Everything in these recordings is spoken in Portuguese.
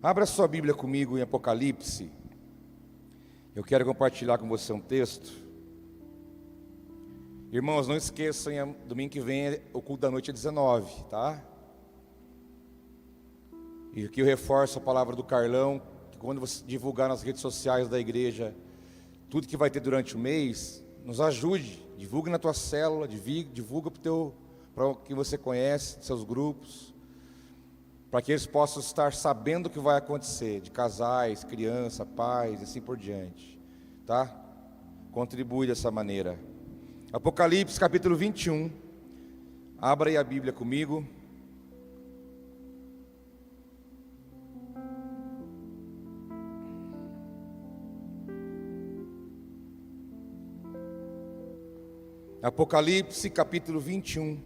Abra sua Bíblia comigo em Apocalipse. Eu quero compartilhar com você um texto. Irmãos, não esqueçam, domingo que vem o culto da noite é 19, tá? E aqui eu reforço a palavra do Carlão, que quando você divulgar nas redes sociais da igreja tudo que vai ter durante o mês, nos ajude, divulgue na tua célula, divulga para o que você conhece, seus grupos, para que eles possam estar sabendo o que vai acontecer, de casais, crianças, pais, e assim por diante, tá? Contribui dessa maneira. Apocalipse capítulo 21, abra aí a Bíblia comigo. Apocalipse capítulo 21,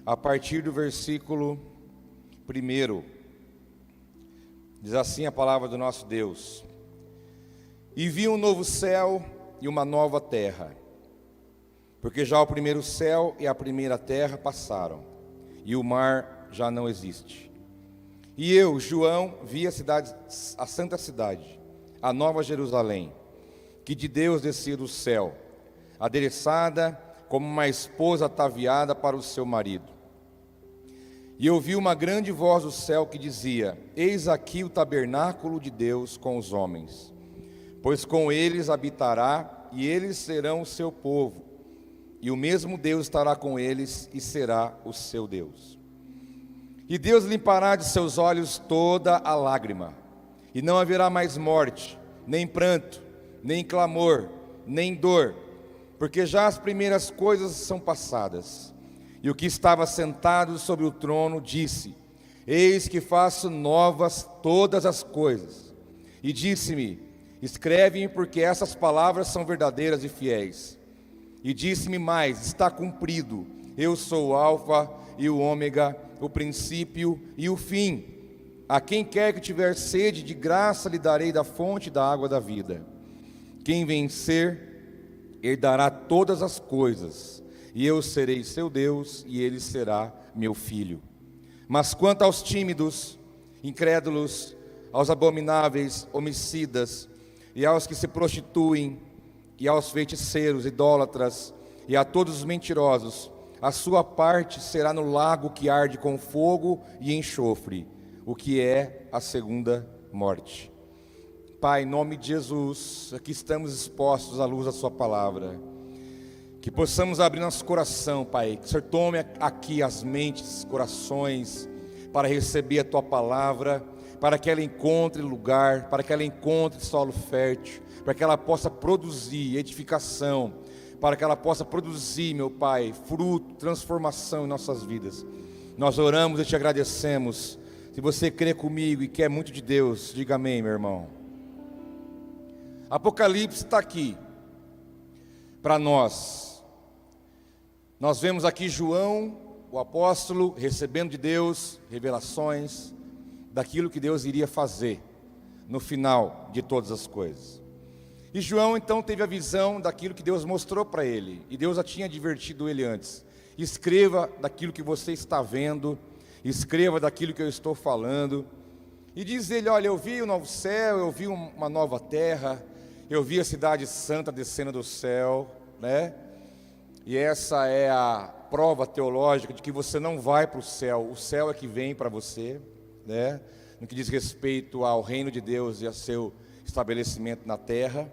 a partir do versículo 1, diz assim a palavra do nosso Deus: E vi um novo céu e uma nova terra, porque já o primeiro céu e a primeira terra passaram, e o mar já não existe. E eu, João, vi a santa cidade, a nova Jerusalém, que de Deus descia do céu, adereçada como uma esposa ataviada para o seu marido. E eu ouvi uma grande voz do céu que dizia: Eis aqui o tabernáculo de Deus com os homens, pois com eles habitará, e eles serão o seu povo, e o mesmo Deus estará com eles, e será o seu Deus. E Deus limpará de seus olhos toda a lágrima, e não haverá mais morte, nem pranto, nem clamor, nem dor, porque já as primeiras coisas são passadas. E o que estava sentado sobre o trono disse: Eis que faço novas todas as coisas. E disse-me: Escreve-me, porque essas palavras são verdadeiras e fiéis. E disse-me mais: Está cumprido. Eu sou o Alfa e o Ômega, o princípio e o fim. A quem quer que tiver sede, de graça lhe darei da fonte da água da vida. Quem vencer, herdará todas as coisas, e eu serei seu Deus, e ele será meu filho. Mas quanto aos tímidos, incrédulos, aos abomináveis, homicidas, e aos que se prostituem, e aos feiticeiros, idólatras, e a todos os mentirosos, a sua parte será no lago que arde com fogo e enxofre, o que é a segunda morte. Pai, em nome de Jesus, aqui estamos expostos à luz da sua palavra. Que possamos abrir nosso coração, Pai, que o Senhor tome aqui as mentes, corações, para receber a Tua palavra, para que ela encontre lugar, para que ela encontre solo fértil, para que ela possa produzir edificação, para que ela possa produzir, meu Pai, fruto, transformação em nossas vidas. Nós oramos e te agradecemos. Se você crê comigo e quer muito de Deus, diga amém, meu irmão. Apocalipse está aqui para nós. Nós vemos aqui João, o apóstolo, recebendo de Deus revelações daquilo que Deus iria fazer no final de todas as coisas. E João então teve a visão daquilo que Deus mostrou para ele, e Deus já tinha advertido ele antes: escreva daquilo que você está vendo, escreva daquilo que eu estou falando. E diz ele: olha, eu vi um novo céu, eu vi uma nova terra, eu vi a cidade santa descendo do céu, né? E essa é a prova teológica de que você não vai para o céu é que vem para você, né? No que diz respeito ao reino de Deus e ao seu estabelecimento na terra.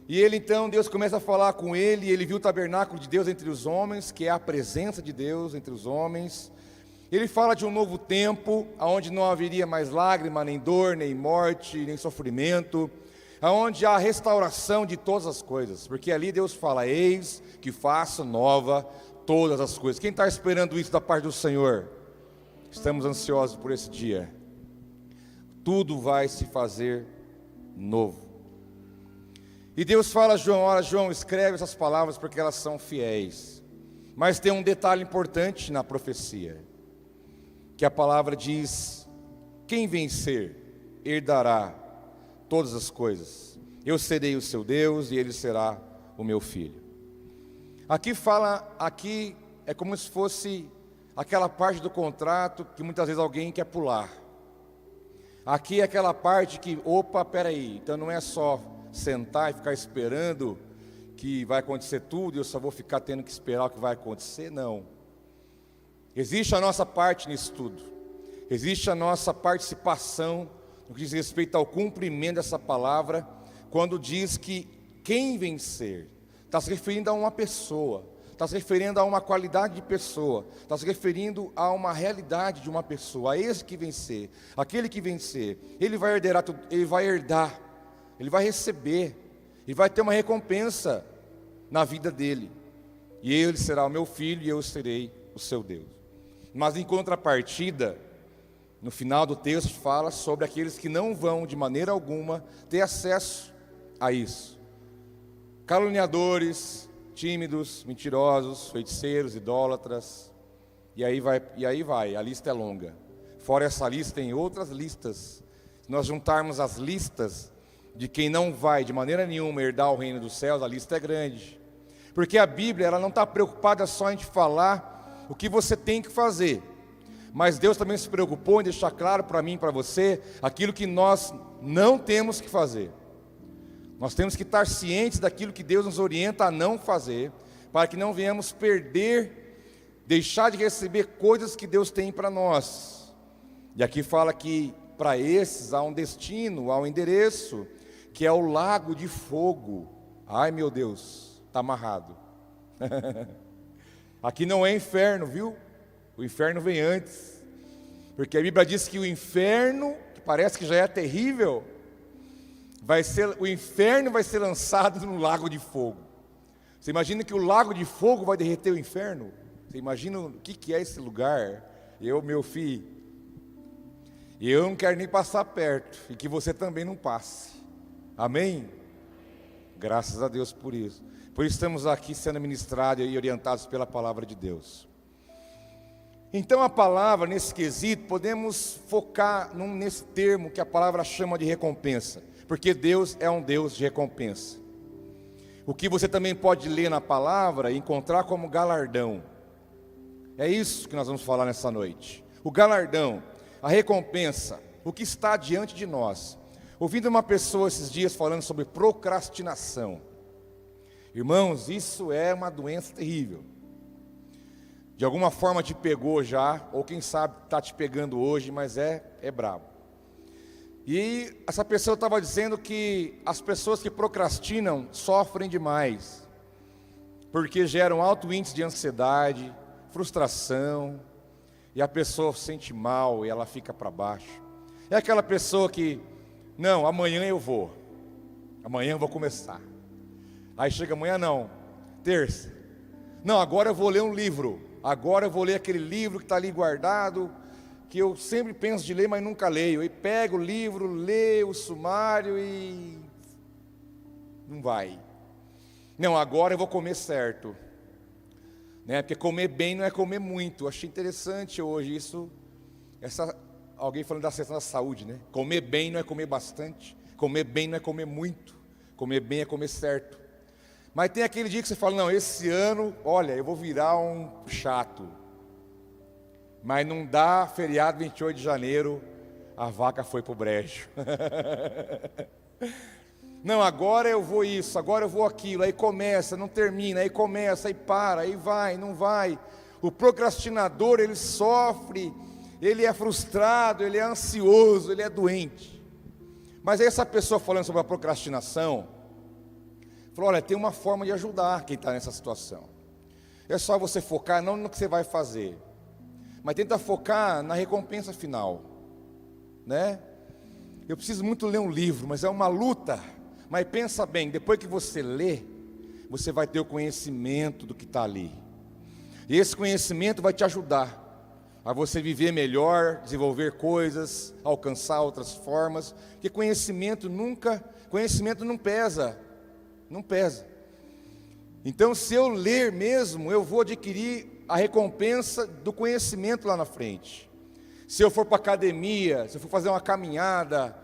E ele então, Deus começa a falar com ele, e ele viu o tabernáculo de Deus entre os homens, que é a presença de Deus entre os homens. Ele fala de um novo tempo, onde não haveria mais lágrima, nem dor, nem morte, nem sofrimento, aonde há a restauração de todas as coisas, porque ali Deus fala: eis que faço nova todas as coisas. Quem está esperando isso da parte do Senhor? Estamos ansiosos por esse dia. Tudo vai se fazer novo. E Deus fala a João: olha, João, escreve essas palavras porque elas são fiéis. Mas tem um detalhe importante na profecia, que a palavra diz: quem vencer, herdará todas as coisas. Eu serei o seu Deus e ele será o meu filho. Aqui é como se fosse aquela parte do contrato que muitas vezes alguém quer pular. Aqui é aquela parte que, opa, peraí, então não é só sentar e ficar esperando que vai acontecer tudo e eu só vou ficar tendo que esperar o que vai acontecer, não. Existe a nossa parte nisso tudo, existe a nossa participação no que diz respeito ao cumprimento dessa palavra, quando diz que quem vencer, está se referindo a uma pessoa, está se referindo a uma qualidade de pessoa, está se referindo a uma realidade de uma pessoa, a esse que vencer, aquele que vencer, ele vai herdar tudo, ele vai herdar, ele vai receber, ele vai ter uma recompensa na vida dele, e ele será o meu filho e eu serei o seu Deus. Mas em contrapartida, no final do texto fala sobre aqueles que não vão de maneira alguma ter acesso a isso. Caluniadores, tímidos, mentirosos, feiticeiros, idólatras, e aí vai, a lista é longa. Fora essa lista tem outras listas. Se nós juntarmos as listas de quem não vai de maneira nenhuma herdar o reino dos céus, a lista é grande. Porque a Bíblia, ela não está preocupada só em te falar o que você tem que fazer, mas Deus também se preocupou em deixar claro para mim e para você aquilo que nós não temos que fazer. Nós temos que estar cientes daquilo que Deus nos orienta a não fazer, para que não venhamos perder, deixar de receber coisas que Deus tem para nós. E aqui fala que para esses há um destino, há um endereço, que é o lago de fogo. Ai meu Deus, está amarrado. Aqui não é inferno, viu? O inferno vem antes, porque a Bíblia diz que o inferno, que parece que já é terrível, o inferno vai ser lançado no lago de fogo. Você imagina que o lago de fogo vai derreter o inferno? Você imagina o que é esse lugar? Meu filho, eu não quero nem passar perto, e que você também não passe. Amém? Graças a Deus por isso. Por isso estamos aqui sendo ministrados e orientados pela palavra de Deus. Então a palavra, nesse quesito, podemos focar nesse termo que a palavra chama de recompensa, porque Deus é um Deus de recompensa. O que você também pode ler na palavra e encontrar como galardão. É isso que nós vamos falar nessa noite. O galardão, a recompensa, o que está diante de nós. Ouvindo uma pessoa esses dias falando sobre procrastinação. Irmãos, isso é uma doença terrível. De alguma forma te pegou já, ou quem sabe está te pegando hoje, mas é brabo. E essa pessoa estava dizendo que as pessoas que procrastinam sofrem demais, porque geram alto índice de ansiedade, frustração, e a pessoa se sente mal e ela fica para baixo. É aquela pessoa que, não, amanhã eu vou começar. Aí chega amanhã, não, terça, não, agora eu vou ler um livro, agora eu vou ler aquele livro que está ali guardado, que eu sempre penso de ler, mas nunca leio. Aí pego o livro, leio o sumário e não vai. Não, agora eu vou comer certo, né? Porque comer bem não é comer muito. Eu achei interessante hoje isso, alguém falando da questão da saúde, né? Comer bem não é comer bastante, comer bem não é comer muito, comer bem é comer certo. Mas tem aquele dia que você fala, não, esse ano, olha, eu vou virar um chato. Mas não dá feriado 28 de janeiro, a vaca foi para o brejo. Não, agora eu vou isso, agora eu vou aquilo. Aí começa, não termina, aí começa, aí para, aí vai, não vai. O procrastinador, ele sofre, ele é frustrado, ele é ansioso, ele é doente. Mas aí essa pessoa falando sobre a procrastinação, falou, olha, tem uma forma de ajudar quem está nessa situação. É só você focar não no que você vai fazer, mas tenta focar na recompensa final, né? Eu preciso muito ler um livro, mas é uma luta. Mas pensa bem, depois que você lê, você vai ter o conhecimento do que está ali. E esse conhecimento vai te ajudar a você viver melhor, desenvolver coisas, alcançar outras formas. Porque conhecimento não pesa. Não pesa. Então, se eu ler mesmo, eu vou adquirir a recompensa do conhecimento lá na frente. Se eu for para a academia, se eu for fazer uma caminhada,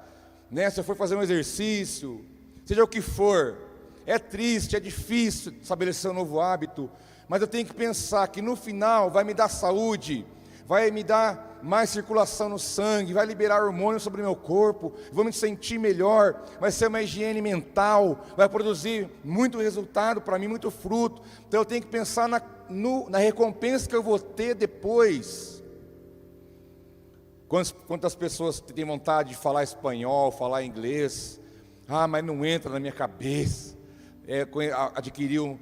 né, se eu for fazer um exercício, seja o que for, é triste, é difícil estabelecer um novo hábito, mas eu tenho que pensar que no final vai me dar saúde, vai me dar mais circulação no sangue, vai liberar hormônios sobre o meu corpo, vou me sentir melhor, vai ser uma higiene mental, vai produzir muito resultado para mim, muito fruto. Então eu tenho que pensar na recompensa que eu vou ter depois. Quantas pessoas têm vontade de falar espanhol, falar inglês, mas não entra na minha cabeça, adquirir um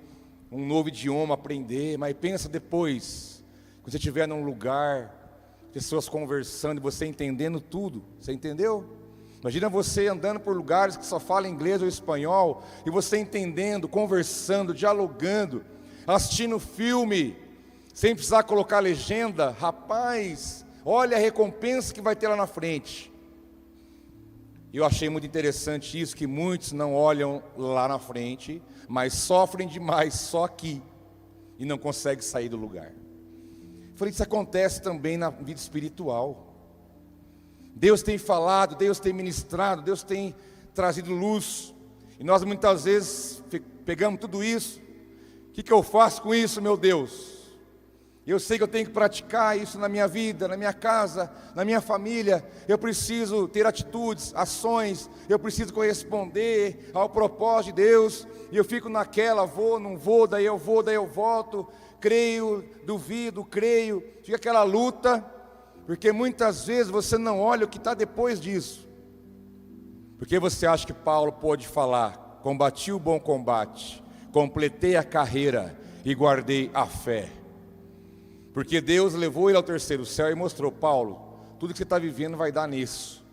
novo idioma, aprender, mas pensa depois, quando você estiver num lugar, pessoas conversando e você entendendo tudo, você entendeu? Imagina você andando por lugares que só falam inglês ou espanhol, e você entendendo, conversando, dialogando, assistindo filme, sem precisar colocar legenda. Rapaz, olha a recompensa que vai ter lá na frente. Eu achei muito interessante isso, que muitos não olham lá na frente, mas sofrem demais só aqui, e não conseguem sair do lugar. Falei, isso acontece também na vida espiritual. Deus tem falado, Deus tem ministrado, Deus tem trazido luz, e nós muitas vezes pegamos tudo isso. O que eu faço com isso, meu Deus? Eu sei que eu tenho que praticar isso na minha vida, na minha casa, na minha família. Eu preciso ter atitudes, ações, eu preciso corresponder ao propósito de Deus, e eu fico naquela, vou, não vou, daí eu volto, creio, duvido, creio, fica aquela luta, porque muitas vezes você não olha o que está depois disso. Porque você acha que Paulo pôde falar: combati o bom combate, completei a carreira e guardei a fé. Porque Deus levou ele ao terceiro céu e mostrou: Paulo, tudo que você está vivendo vai dar nisso.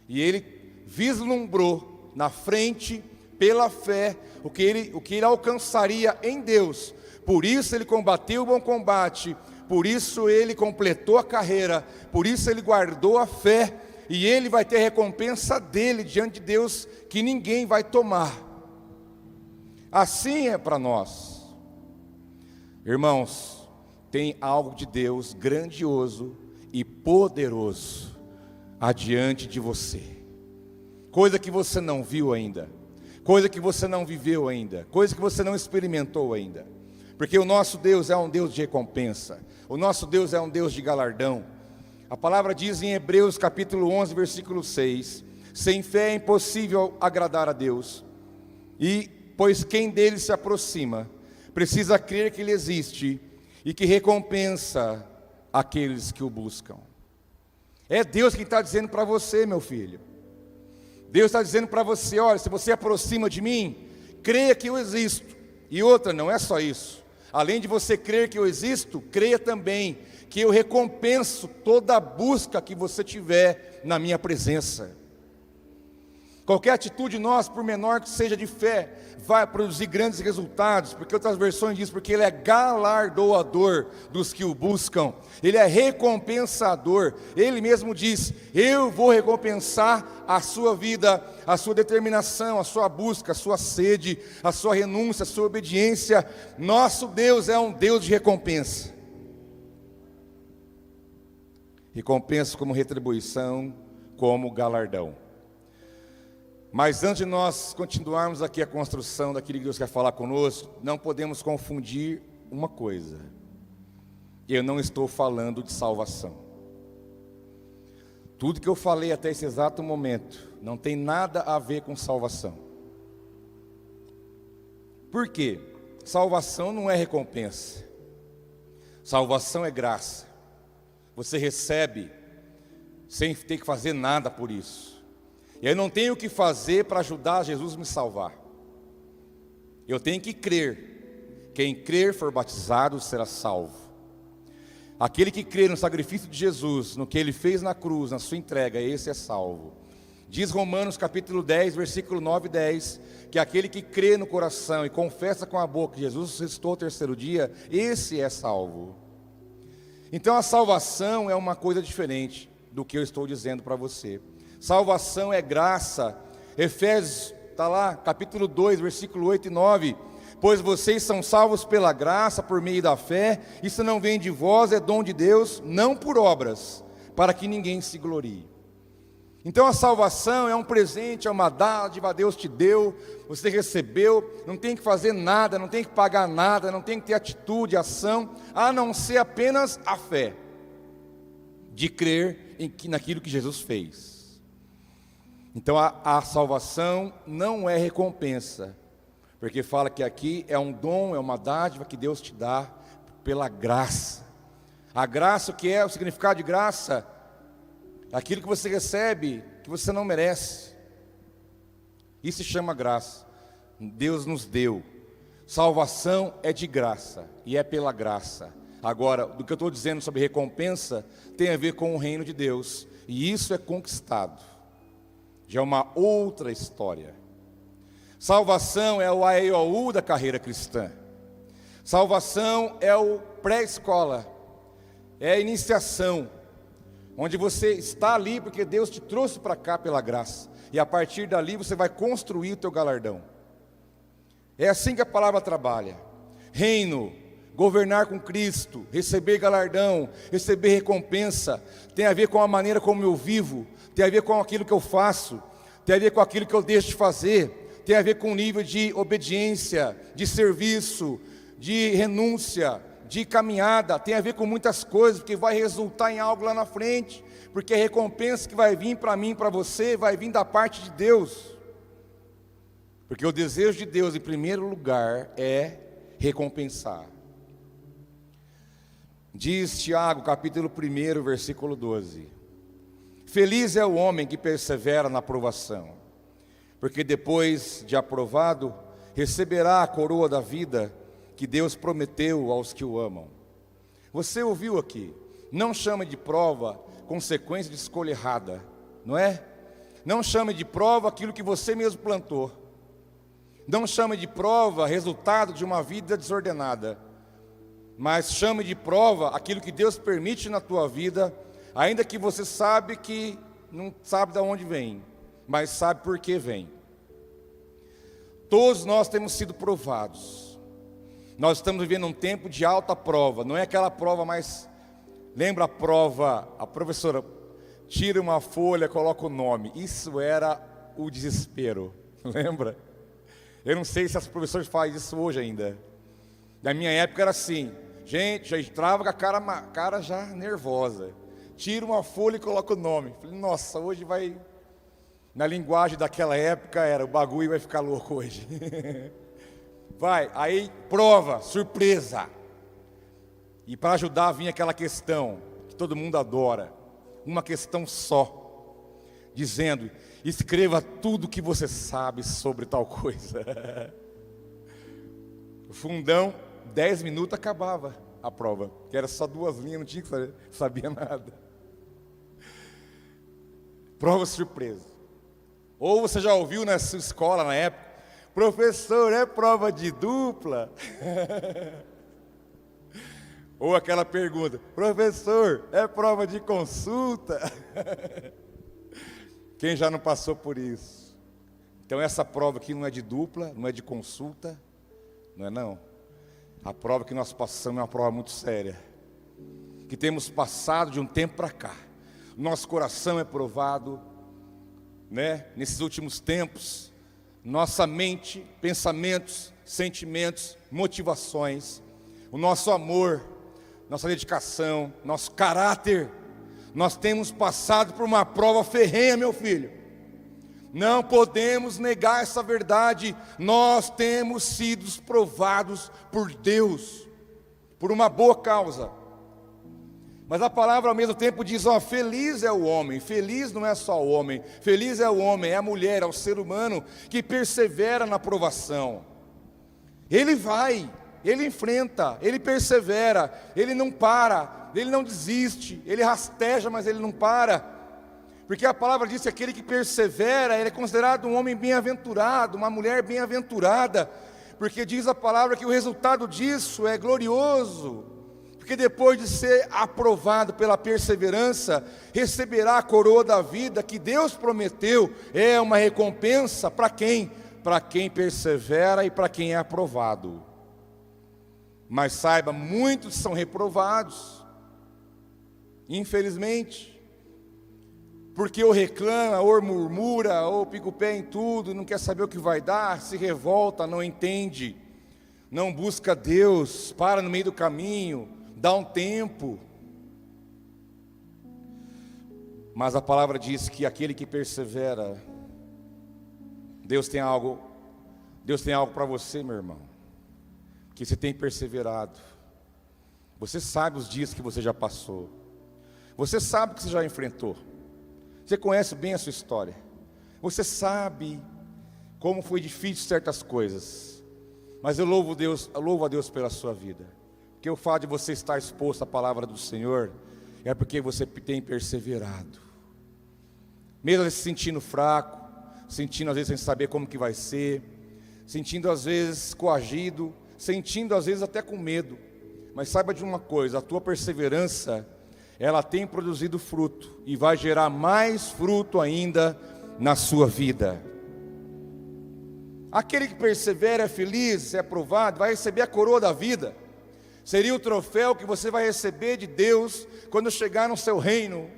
E ele vislumbrou na frente, pela fé, o que ele alcançaria em Deus. Por isso ele combateu o bom combate, por isso ele completou a carreira, por isso ele guardou a fé, e ele vai ter a recompensa dele diante de Deus, que ninguém vai tomar. Assim é para nós. Irmãos, tem algo de Deus grandioso e poderoso adiante de você, coisa que você não viu ainda, coisa que você não viveu ainda, coisa que você não experimentou ainda. Porque o nosso Deus é um Deus de recompensa, o nosso Deus é um Deus de galardão. A palavra diz em Hebreus capítulo 11, versículo 6, sem fé é impossível agradar a Deus, pois quem dele se aproxima, precisa crer que ele existe, e que recompensa aqueles que o buscam. É Deus que está dizendo para você, meu filho. Deus está dizendo para você: olha, se você aproxima de mim, creia que eu existo. E outra, não é só isso. Além de você crer que eu existo, creia também que eu recompenso toda a busca que você tiver na minha presença. Qualquer atitude nossa, por menor que seja de fé, vai produzir grandes resultados, porque outras versões dizem, porque Ele é galardoador dos que o buscam, Ele é recompensador. Ele mesmo diz: eu vou recompensar a sua vida, a sua determinação, a sua busca, a sua sede, a sua renúncia, a sua obediência. Nosso Deus é um Deus de recompensa. Recompensa como retribuição, como galardão. Mas antes de nós continuarmos aqui a construção daquilo que Deus quer falar conosco, não podemos confundir uma coisa: eu não estou falando de salvação. Tudo que eu falei até esse exato momento não tem nada a ver com salvação. Por quê? Salvação não é recompensa, salvação é graça. Você recebe sem ter que fazer nada por isso. E eu não tenho o que fazer para ajudar Jesus a me salvar. Eu tenho que crer. Quem crer for batizado será salvo. Aquele que crê no sacrifício de Jesus, no que Ele fez na cruz, na sua entrega, esse é salvo. Diz Romanos capítulo 10, versículo 9 e 10, que aquele que crê no coração e confessa com a boca que Jesus ressuscitou ao terceiro dia, esse é salvo. Então a salvação é uma coisa diferente do que eu estou dizendo para você. Salvação é graça. Efésios, está lá, capítulo 2, versículo 8 e 9. Pois vocês são salvos pela graça, por meio da fé. Isso não vem de vós, é dom de Deus, não por obras, para que ninguém se glorie. Então a salvação é um presente, é uma dádiva, Deus te deu, você recebeu, não tem que fazer nada, não tem que pagar nada, não tem que ter atitude, ação, a não ser apenas a fé. de crer naquilo que Jesus fez. Então a salvação não é recompensa, porque fala que aqui é um dom, é uma dádiva que Deus te dá pela graça. A graça, o que é o significado de graça? Aquilo que você recebe, que você não merece. Isso se chama graça. Deus nos deu. Salvação é de graça, e é pela graça. Agora, do que eu estou dizendo sobre recompensa, tem a ver com o reino de Deus, e isso é conquistado. Já é uma outra história. Salvação é o AEOU da carreira cristã. Salvação é o pré-escola, é a iniciação, onde você está ali porque Deus te trouxe para cá pela graça, e a partir dali você vai construir o teu galardão. É assim que a palavra trabalha. Reino, governar com Cristo, receber galardão, receber recompensa, tem a ver com a maneira como eu vivo, tem a ver com aquilo que eu faço, tem a ver com aquilo que eu deixo de fazer, tem a ver com o nível de obediência, de serviço, de renúncia, de caminhada, tem a ver com muitas coisas, porque vai resultar em algo lá na frente, porque a recompensa que vai vir para mim, para você, vai vir da parte de Deus, porque o desejo de Deus em primeiro lugar é recompensar. Diz Tiago, capítulo 1, versículo 12: feliz é o homem que persevera na aprovação, porque depois de aprovado, receberá a coroa da vida que Deus prometeu aos que o amam. Você ouviu aqui, não chame de prova consequência de escolha errada, não é? Não chame de prova aquilo que você mesmo plantou. Não chame de prova resultado de uma vida desordenada, mas chame de prova aquilo que Deus permite na tua vida, ainda que você sabe que não sabe de onde vem, mas sabe por que vem. Todos nós temos sido provados. Nós estamos vivendo um tempo de alta prova. Não é aquela prova mais... Lembra a prova, a professora tira uma folha, coloca o nome. Isso era o desespero, lembra? Eu não sei se as professoras fazem isso hoje ainda. Na minha época era assim, gente, já entrava com a cara já nervosa. Tira uma folha e coloca o nome. Falei, nossa, hoje vai... Na linguagem daquela época era, o bagulho vai ficar louco hoje. Vai, aí prova, surpresa. E para ajudar vinha aquela questão, que todo mundo adora. Uma questão só. Dizendo, escreva tudo o que você sabe sobre tal coisa. O fundão, 10 minutos acabava a prova, que era só 2 linhas, não tinha que sabia nada. Prova surpresa. Ou você já ouviu na sua escola na época, professor, é prova de dupla? Ou aquela pergunta, professor, é prova de consulta? Quem já não passou por isso? Então essa prova aqui não é de dupla, não é de consulta, não é não. A prova que nós passamos é uma prova muito séria, que temos passado de um tempo para cá. Nosso coração é provado, né? Nesses últimos tempos, nossa mente, pensamentos, sentimentos, motivações, o nosso amor, nossa dedicação, nosso caráter, nós temos passado por uma prova ferrenha, meu filho. Não podemos negar essa verdade. Nós temos sido provados por Deus, por uma boa causa. Mas a palavra ao mesmo tempo diz, ó, feliz é o homem. Feliz não é só o homem, feliz é o homem, é a mulher, é o ser humano que persevera na provação. Ele vai, ele enfrenta, ele persevera, ele não para, ele não desiste, ele rasteja, mas ele não para. Porque a palavra diz que aquele que persevera, ele é considerado um homem bem-aventurado, uma mulher bem-aventurada. Porque diz a palavra que o resultado disso é glorioso. Porque depois de ser aprovado pela perseverança, receberá a coroa da vida que Deus prometeu. É uma recompensa para quem? Para quem persevera e para quem é aprovado. Mas saiba, muitos são reprovados, infelizmente. Porque ou reclama, ou murmura, ou pica o pé em tudo, não quer saber o que vai dar, se revolta, não entende, não busca Deus, para no meio do caminho, dá um tempo. Mas a palavra diz que aquele que persevera, Deus tem algo para você, meu irmão, que você tem perseverado. Você sabe os dias que você já passou, você sabe o que você já enfrentou, você conhece bem a sua história, você sabe como foi difícil certas coisas, mas eu louvo a Deus pela sua vida, porque o fato de você estar exposto à palavra do Senhor, é porque você tem perseverado, mesmo se sentindo fraco, sentindo às vezes sem saber como que vai ser, sentindo às vezes coagido, sentindo às vezes até com medo, mas saiba de uma coisa, a tua perseverança, ela tem produzido fruto, e vai gerar mais fruto ainda na sua vida. Aquele que persevera é feliz, é aprovado, vai receber a coroa da vida, seria o troféu que você vai receber de Deus, quando chegar no seu reino,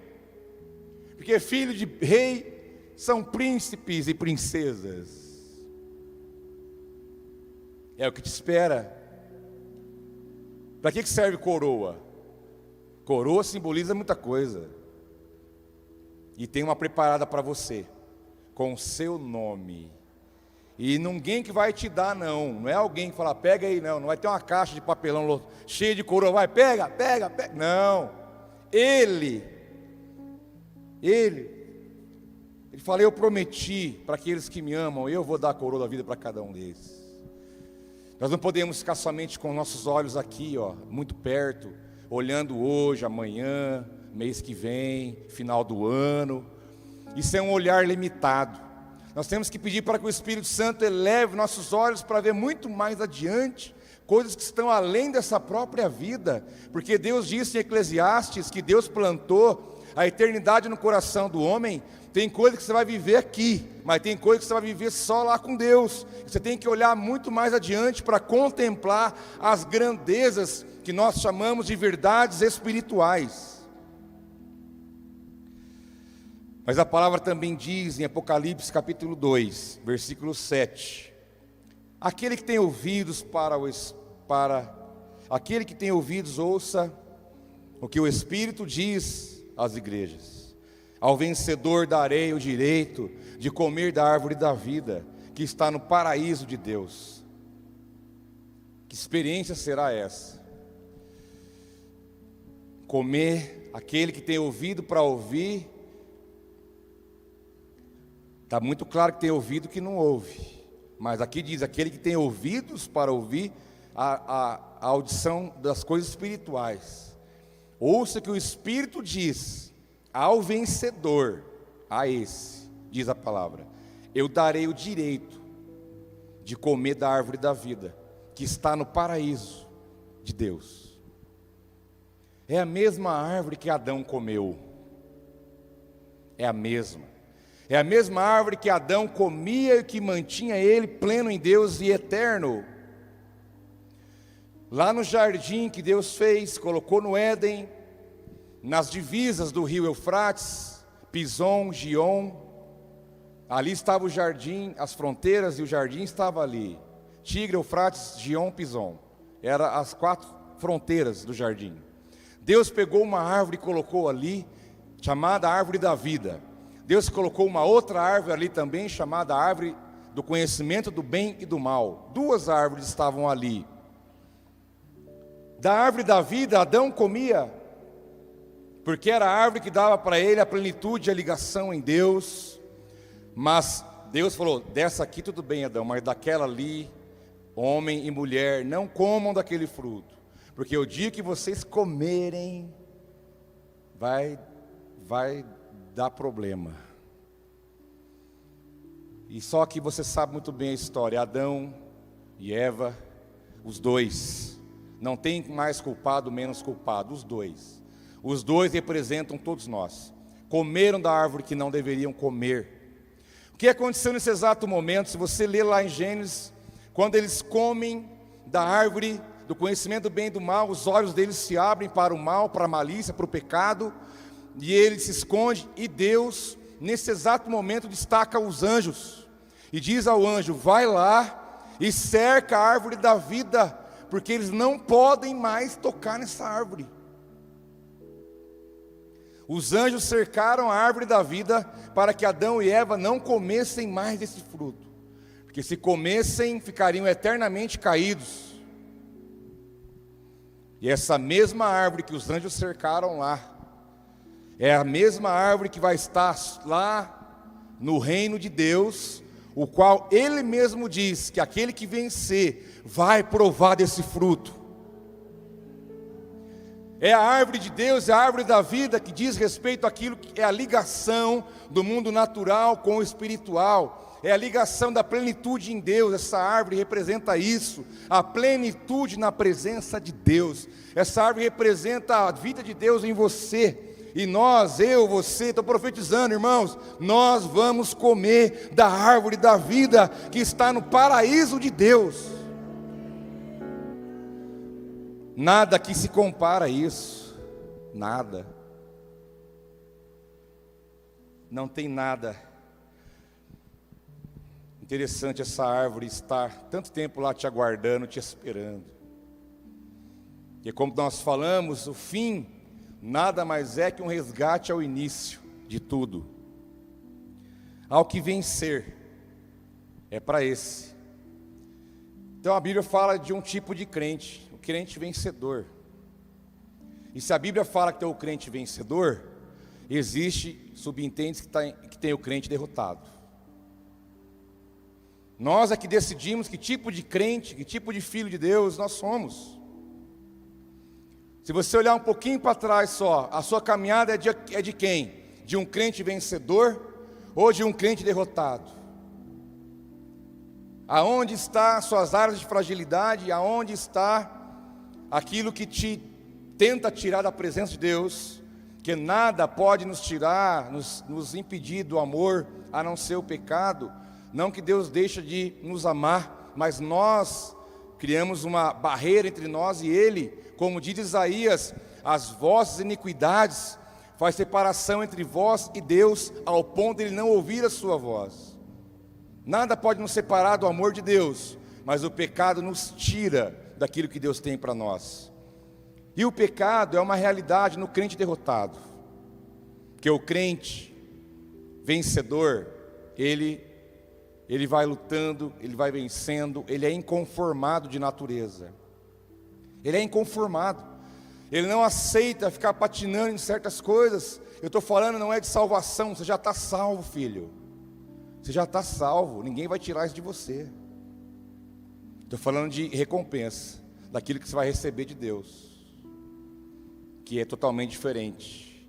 porque filho de rei, são príncipes e princesas, é o que te espera. Para que serve coroa? Coroa simboliza muita coisa, e tem uma preparada para você, com o seu nome, e ninguém que vai te dar não é alguém que fala, pega aí não vai ter uma caixa de papelão cheia de coroa, vai, pega, não, Ele fala, eu prometi para aqueles que me amam, eu vou dar a coroa da vida para cada um deles. Nós não podemos ficar somente com nossos olhos aqui, muito perto, olhando hoje, amanhã, mês que vem, final do ano. Isso é um olhar limitado. Nós temos que pedir para que o Espírito Santo eleve nossos olhos para ver muito mais adiante, coisas que estão além dessa própria vida, porque Deus disse em Eclesiastes que Deus plantou a eternidade no coração do homem. Tem coisa que você vai viver aqui, mas tem coisa que você vai viver só lá com Deus. Você tem que olhar muito mais adiante para contemplar as grandezas que nós chamamos de verdades espirituais. Mas a palavra também diz em Apocalipse capítulo 2, versículo 7: aquele que tem ouvidos aquele que tem ouvidos, ouça o que o Espírito diz às igrejas. Ao vencedor darei o direito de comer da árvore da vida, que está no paraíso de Deus. Que experiência será essa? Comer, aquele que tem ouvido para ouvir. Está muito claro que tem ouvido que não ouve, mas aqui diz, aquele que tem ouvidos para ouvir a audição das coisas espirituais. Ouça que o Espírito diz ao vencedor, a esse, diz a palavra, eu darei o direito de comer da árvore da vida, que está no paraíso de Deus. É a mesma árvore que Adão comeu, é a mesma árvore que Adão comia e que mantinha ele pleno em Deus e eterno. Lá no jardim que Deus fez, colocou no Éden, nas divisas do rio Eufrates, Pison, Gion, ali estava o jardim, as fronteiras e o jardim estava ali. Tigre, Eufrates, Gion, Pison, eram as 4 fronteiras do jardim. Deus pegou uma árvore e colocou ali, chamada árvore da vida. Deus colocou uma outra árvore ali também, chamada árvore do conhecimento do bem e do mal. 2 árvores estavam ali. Da árvore da vida, Adão comia, porque era a árvore que dava para ele a plenitude e a ligação em Deus. Mas Deus falou, dessa aqui tudo bem, Adão, mas daquela ali, homem e mulher, não comam daquele fruto, porque o dia que vocês comerem, vai dar problema. E só que você sabe muito bem a história, Adão e Eva, os dois, não tem mais culpado, menos culpado, os dois representam todos nós, comeram da árvore que não deveriam comer. O que aconteceu nesse exato momento? Se você ler lá em Gênesis, quando eles comem da árvore do conhecimento do bem e do mal, os olhos deles se abrem para o mal, para a malícia, para o pecado, e ele se esconde, e Deus, nesse exato momento, destaca os anjos, e diz ao anjo, vai lá e cerca a árvore da vida, porque eles não podem mais tocar nessa árvore. Os anjos cercaram a árvore da vida para que Adão e Eva não comessem mais desse fruto, porque se comessem, ficariam eternamente caídos. E essa mesma árvore que os anjos cercaram lá, é a mesma árvore que vai estar lá no reino de Deus, o qual Ele mesmo diz que aquele que vencer vai provar desse fruto. É a árvore de Deus, é a árvore da vida, que diz respeito àquilo que é a ligação do mundo natural com o espiritual. É a ligação da plenitude em Deus. Essa árvore representa isso, a plenitude na presença de Deus. Essa árvore representa a vida de Deus em você. E nós, eu, você, estou profetizando, irmãos, nós vamos comer da árvore da vida que está no paraíso de Deus. Nada que se compara a isso, nada. Não tem nada. Interessante essa árvore estar tanto tempo lá te aguardando, te esperando. E como nós falamos, o fim nada mais é que um resgate ao início de tudo. Ao que vencer, é para esse. Então a Bíblia fala de um tipo de crente, o crente vencedor. E se a Bíblia fala que tem o crente vencedor, existe, subentende que tem o crente derrotado. Nós é que decidimos que tipo de crente, que tipo de filho de Deus nós somos. Se você olhar um pouquinho para trás só, a sua caminhada é de quem? De um crente vencedor ou de um crente derrotado? Aonde está suas áreas de fragilidade? Aonde está aquilo que te tenta tirar da presença de Deus? Que nada pode nos tirar, nos impedir do amor, a não ser o pecado. Não que Deus deixe de nos amar, mas nós criamos uma barreira entre nós e Ele. Como diz Isaías, as vossas iniquidades faz separação entre vós e Deus, ao ponto de Ele não ouvir a sua voz. Nada pode nos separar do amor de Deus, mas o pecado nos tira daquilo que Deus tem para nós. E o pecado é uma realidade no crente derrotado, porque o crente vencedor, ele vai lutando, ele vai vencendo, ele é inconformado de natureza. Ele é inconformado. Ele não aceita ficar patinando em certas coisas. Eu estou falando, não é de salvação, você já está salvo, filho. Você já está salvo, ninguém vai tirar isso de você. Estou falando de recompensa, daquilo que você vai receber de Deus, que é totalmente diferente.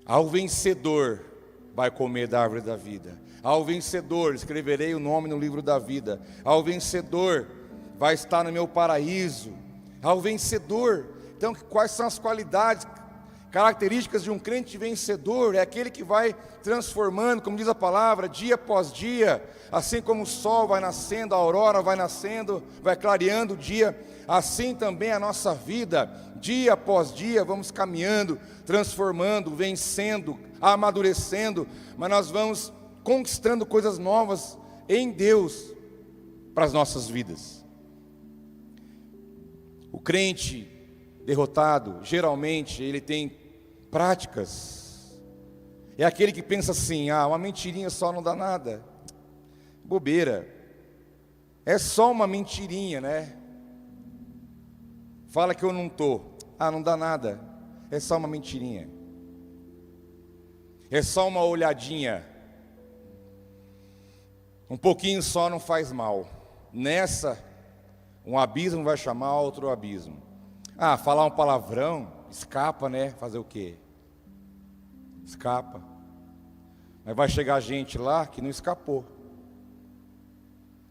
Ao vencedor vai comer da árvore da vida. Ao vencedor escreverei o nome no livro da vida. Ao vencedor vai estar no meu paraíso. Ao vencedor. Então, quais são as qualidades, características de um crente vencedor? É aquele que vai transformando, como diz a palavra, dia após dia. Assim como o sol vai nascendo, a aurora vai nascendo, vai clareando o dia, assim também a nossa vida, dia após dia, vamos caminhando, transformando, vencendo, amadurecendo, mas nós vamos conquistando coisas novas em Deus para as nossas vidas. O crente derrotado, geralmente, ele tem práticas. É aquele que pensa assim: uma mentirinha só não dá nada. Bobeira. É só uma mentirinha, né? Fala que eu não estou. Não dá nada. É só uma mentirinha. É só uma olhadinha. Um pouquinho só não faz mal. Nessa, um abismo vai chamar outro abismo. Falar um palavrão, escapa, né? Fazer o quê? Escapa. Mas vai chegar gente lá que não escapou.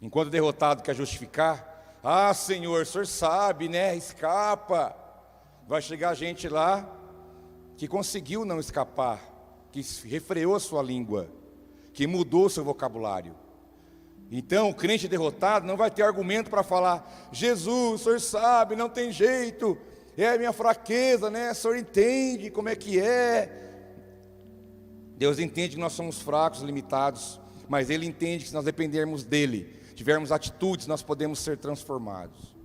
Enquanto o derrotado quer justificar, Senhor, o Senhor sabe, né? Escapa. Vai chegar gente lá que conseguiu não escapar, que refreou a sua língua, que mudou o seu vocabulário. Então o crente derrotado não vai ter argumento para falar: Jesus, o Senhor sabe, não tem jeito, é a minha fraqueza, né? O Senhor entende como é que é. Deus entende que nós somos fracos, limitados, mas Ele entende que se nós dependermos dEle, tivermos atitudes, nós podemos ser transformados.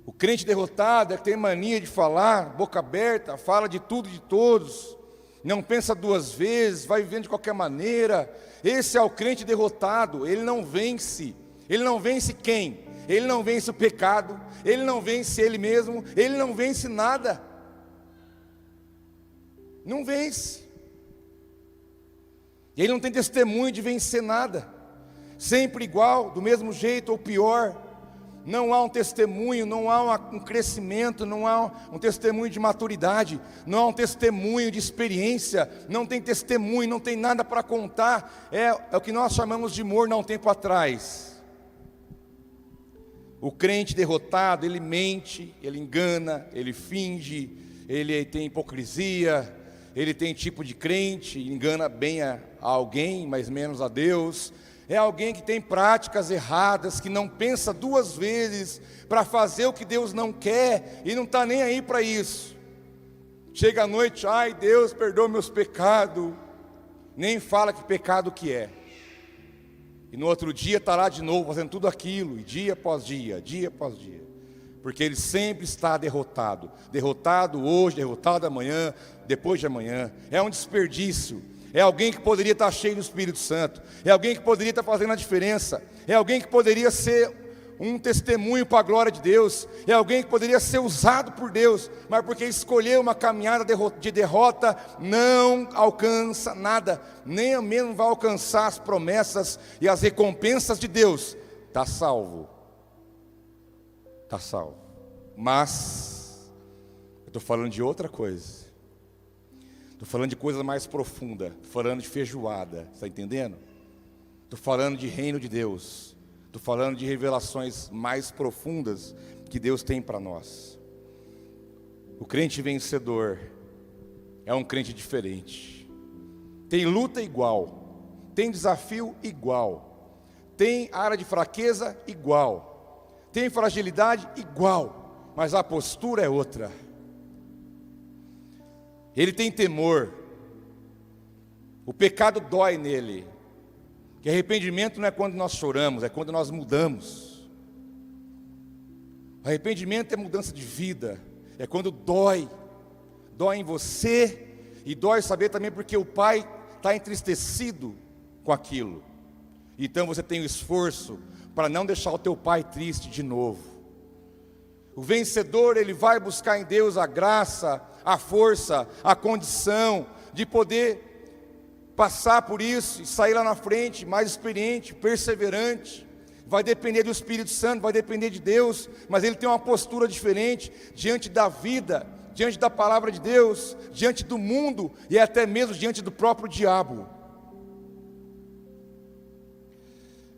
O O crente derrotado é que tem mania de falar, boca aberta, fala de tudo e de todos, não pensa duas vezes, vai vivendo de qualquer maneira. Esse é o crente derrotado. Ele não vence. Ele não vence quem? Ele não vence o pecado, ele não vence ele mesmo, ele não vence nada. Não vence. Ele não tem testemunho de vencer nada. Sempre igual, do mesmo jeito ou pior. Não há um testemunho, não há um crescimento, não há um testemunho de maturidade, não há um testemunho de experiência, não tem testemunho, não tem nada para contar. É o que nós chamamos de morno há um tempo atrás. O crente derrotado, ele mente, ele engana, ele finge, ele tem hipocrisia, ele tem tipo de crente, engana bem a alguém, mas menos a Deus. É alguém que tem práticas erradas, que não pensa duas vezes para fazer o que Deus não quer e não está nem aí para isso. Chega à noite, ai Deus, perdoa meus pecados, nem fala que pecado que é. E no outro dia está lá de novo fazendo tudo aquilo, e dia após dia, porque ele sempre está derrotado. Derrotado hoje, derrotado amanhã, depois de amanhã. É um desperdício. É alguém que poderia estar cheio do Espírito Santo. É alguém que poderia estar fazendo a diferença. É alguém que poderia ser um testemunho para a glória de Deus. É alguém que poderia ser usado por Deus, mas porque escolheu uma caminhada de derrota, não alcança nada, nem mesmo vai alcançar as promessas e as recompensas de Deus. Está salvo. Está salvo. Mas eu estou falando de outra coisa. Estou falando de coisa mais profunda. Estou falando de feijoada. Está entendendo? Estou falando de reino de Deus. Estou falando de revelações mais profundas que Deus tem para nós. O crente vencedor é um crente diferente. Tem luta igual. Tem desafio igual. Tem área de fraqueza igual. Tem fragilidade igual. Mas a postura é outra. Ele tem temor. O pecado dói nele. Que arrependimento não é quando nós choramos, é quando nós mudamos. Arrependimento é mudança de vida. É quando dói. Dói em você. E dói saber também porque o pai está entristecido com aquilo. Então você tem o esforço para não deixar o teu pai triste de novo. O vencedor, ele vai buscar em Deus a graça, a força, a condição de poder passar por isso e sair lá na frente mais experiente, perseverante. Vai depender do Espírito Santo, vai depender de Deus, mas ele tem uma postura diferente diante da vida, diante da palavra de Deus, diante do mundo e até mesmo diante do próprio diabo.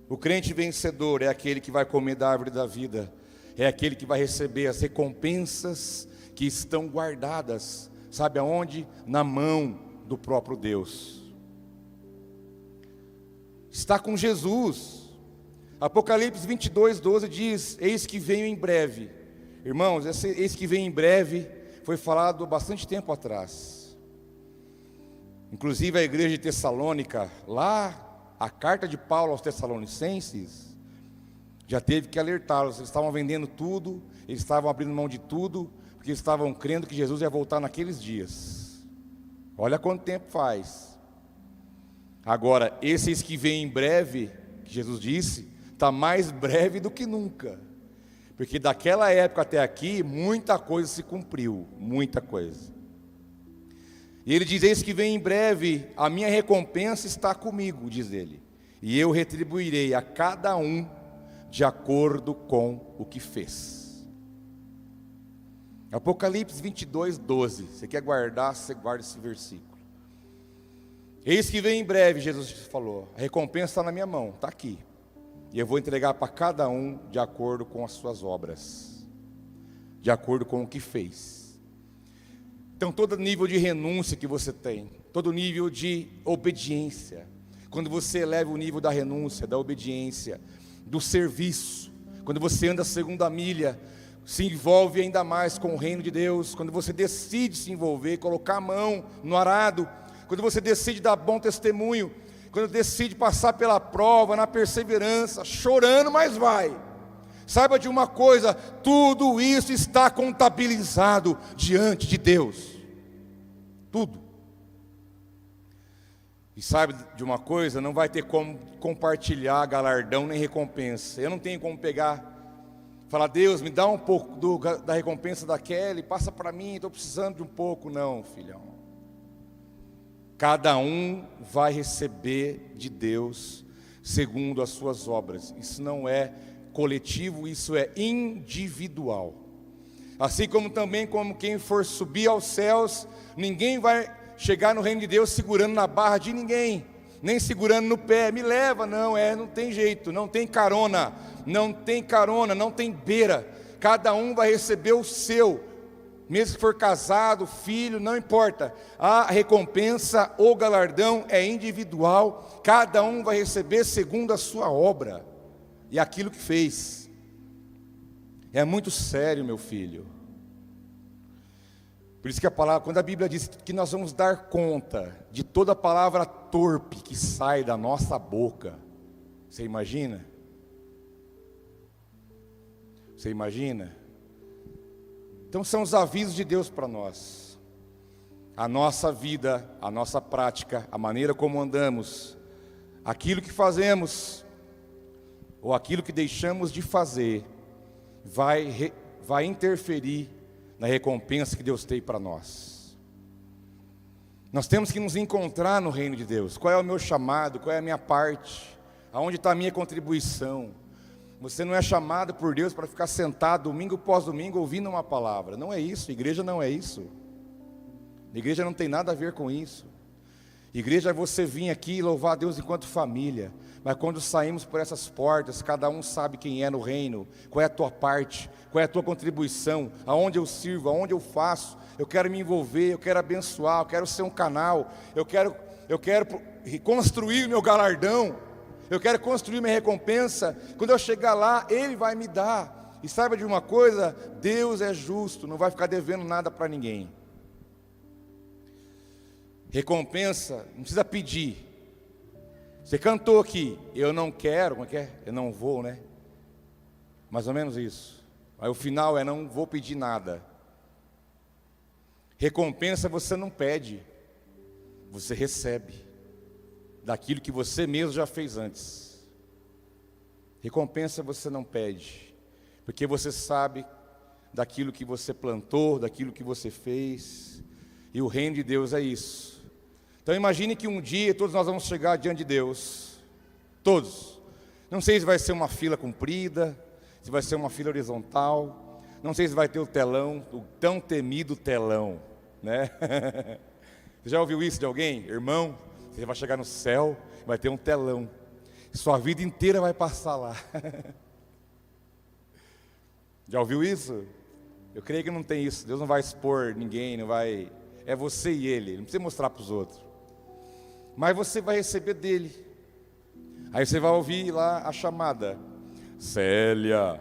O crente vencedor é aquele que vai comer da árvore da vida, é aquele que vai receber as recompensas que estão guardadas, sabe aonde? Na mão do próprio Deus. Está com Jesus. Apocalipse 22:12 diz: eis que venho em breve. Irmãos, esse eis que venho em breve foi falado há bastante tempo atrás. Inclusive a igreja de Tessalônica, lá, a carta de Paulo aos Tessalonicenses, já teve que alertá-los. Eles estavam vendendo tudo, eles estavam abrindo mão de tudo, porque eles estavam crendo que Jesus ia voltar naqueles dias. Olha quanto tempo faz. Agora, esses que vêm em breve, que Jesus disse, está mais breve do que nunca. Porque daquela época até aqui, muita coisa se cumpriu, muita coisa. E ele diz: eis que vem em breve, a minha recompensa está comigo, diz ele, e eu retribuirei a cada um de acordo com o que fez. Apocalipse 22:12, você quer guardar, você guarda esse versículo. Eis que vem em breve, Jesus falou, a recompensa está na minha mão, está aqui, e eu vou entregar para cada um de acordo com as suas obras, de acordo com o que fez. Então todo nível de renúncia que você tem, todo nível de obediência, quando você eleva o nível da renúncia, da obediência, do serviço, quando você anda segundo a milha, se envolve ainda mais com o reino de Deus, quando você decide se envolver, colocar a mão no arado, quando você decide dar bom testemunho, quando decide passar pela prova, na perseverança, chorando, mas vai, Saiba de uma coisa: tudo isso está contabilizado diante de Deus. Tudo. E sabe de uma coisa? Não vai ter como compartilhar galardão nem recompensa. Eu não tenho como pegar, falar: Deus, me dá um pouco da recompensa da Kelly, passa para mim, estou precisando de um pouco. Não, filhão. Cada um vai receber de Deus segundo as suas obras. Isso não é coletivo, isso é individual. Assim como também, como quem for subir aos céus, ninguém vai chegar no reino de Deus segurando na barra de ninguém, nem segurando no pé, me leva, não tem jeito, não tem carona, não tem beira. Cada um vai receber o seu, mesmo que for casado, filho, não importa. A recompensa ou galardão é individual, cada um vai receber segundo a sua obra e aquilo que fez. É muito sério, meu filho. Por isso que a palavra, quando a Bíblia diz que nós vamos dar conta de toda palavra torpe que sai da nossa boca, você imagina? Você imagina? Então são os avisos de Deus para nós. A nossa vida, a nossa prática, a maneira como andamos, aquilo que fazemos, ou aquilo que deixamos de fazer, vai interferir na recompensa que Deus tem para nós. Nós temos que nos encontrar no reino de Deus. Qual é o meu chamado? Qual é a minha parte? Aonde está a minha contribuição? Você não é chamado por Deus para ficar sentado domingo após domingo ouvindo uma palavra. Não é isso, igreja não é isso. Igreja não tem nada a ver com isso. Igreja é você vir aqui e louvar a Deus enquanto família. Mas quando saímos por essas portas, cada um sabe quem é no reino, qual é a tua parte, qual é a tua contribuição, aonde eu sirvo, aonde eu faço. Eu quero me envolver, eu quero abençoar, eu quero ser um canal, eu quero construir o meu galardão, eu quero construir minha recompensa. Quando eu chegar lá, Ele vai me dar. E saiba de uma coisa: Deus é justo, não vai ficar devendo nada para ninguém. Recompensa, não precisa pedir. Você cantou aqui, eu não quero, como é que é? Eu não vou, né? Mais ou menos isso. Aí o final é: não vou pedir nada. Recompensa você não pede, você recebe daquilo que você mesmo já fez antes. Recompensa você não pede, porque você sabe daquilo que você plantou, daquilo que você fez. E o reino de Deus é isso. Então imagine que um dia todos nós vamos chegar diante de Deus, todos. Não sei se vai ser uma fila comprida, se vai ser uma fila horizontal, não sei se vai ter o telão, o tão temido telão, né? Você já ouviu isso de alguém? Irmão, você vai chegar no céu, vai ter um telão, sua vida inteira vai passar lá. Já ouviu isso? Eu creio que não tem isso. Deus não vai expor ninguém, não vai. É você e Ele, não precisa mostrar para os outros. Mas você vai receber dele. Aí você vai ouvir lá a chamada: Célia.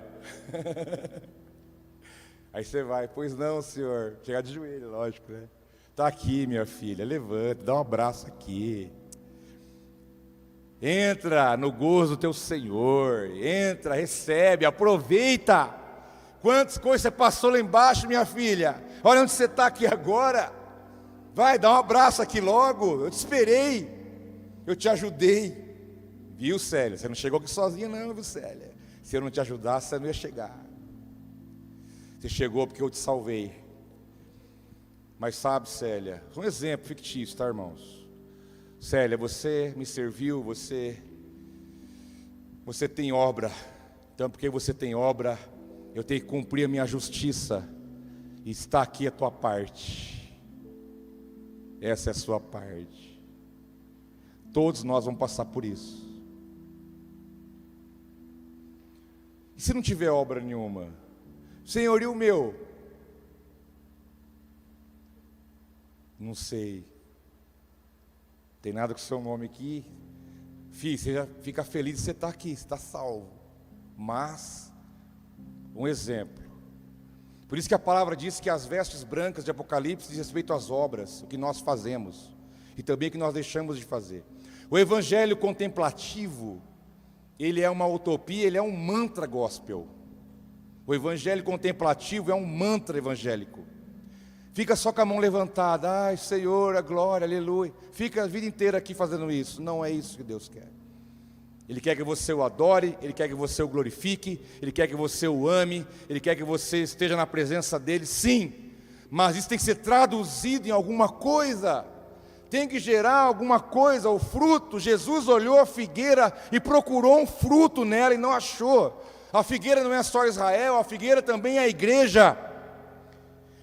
Aí você vai: pois não, senhor. Chegar de joelho, lógico, né? Está aqui, minha filha, levanta, dá um abraço aqui. Entra no gozo do teu Senhor. Entra, recebe, aproveita. Quantas coisas você passou lá embaixo, minha filha? Olha onde você está aqui agora. Vai, dá um abraço aqui logo. Eu te esperei, eu te ajudei. Viu, Célia? Você não chegou aqui sozinha não, viu, Célia? Se eu não te ajudasse, você não ia chegar. Você chegou porque eu te salvei. Mas sabe, Célia, um exemplo fictício, tá, irmãos? Célia, você me serviu, você tem obra. Então, porque você tem obra, eu tenho que cumprir a minha justiça. E está aqui a tua parte. Essa é a sua parte. Todos nós vamos passar por isso. E se não tiver obra nenhuma? Senhorio meu? Não sei. Tem nada com o seu nome aqui. Filho, você já fica feliz de você estar aqui, você está salvo. Mas, um exemplo. Por isso que a palavra diz que as vestes brancas de Apocalipse diz respeito às obras, o que nós fazemos, e também o que nós deixamos de fazer. O evangelho contemplativo, ele é uma utopia, ele é um mantra gospel. O evangelho contemplativo é um mantra evangélico. Fica só com a mão levantada, ai Senhor, a glória, aleluia. Fica a vida inteira aqui fazendo isso. Não é isso que Deus quer. Ele quer que você o adore, Ele quer que você o glorifique, Ele quer que você o ame, Ele quer que você esteja na presença dEle, sim. Mas isso tem que ser traduzido em alguma coisa. Tem que gerar alguma coisa, o fruto. Jesus olhou a figueira e procurou um fruto nela e não achou. A figueira não é só Israel, a figueira também é a igreja.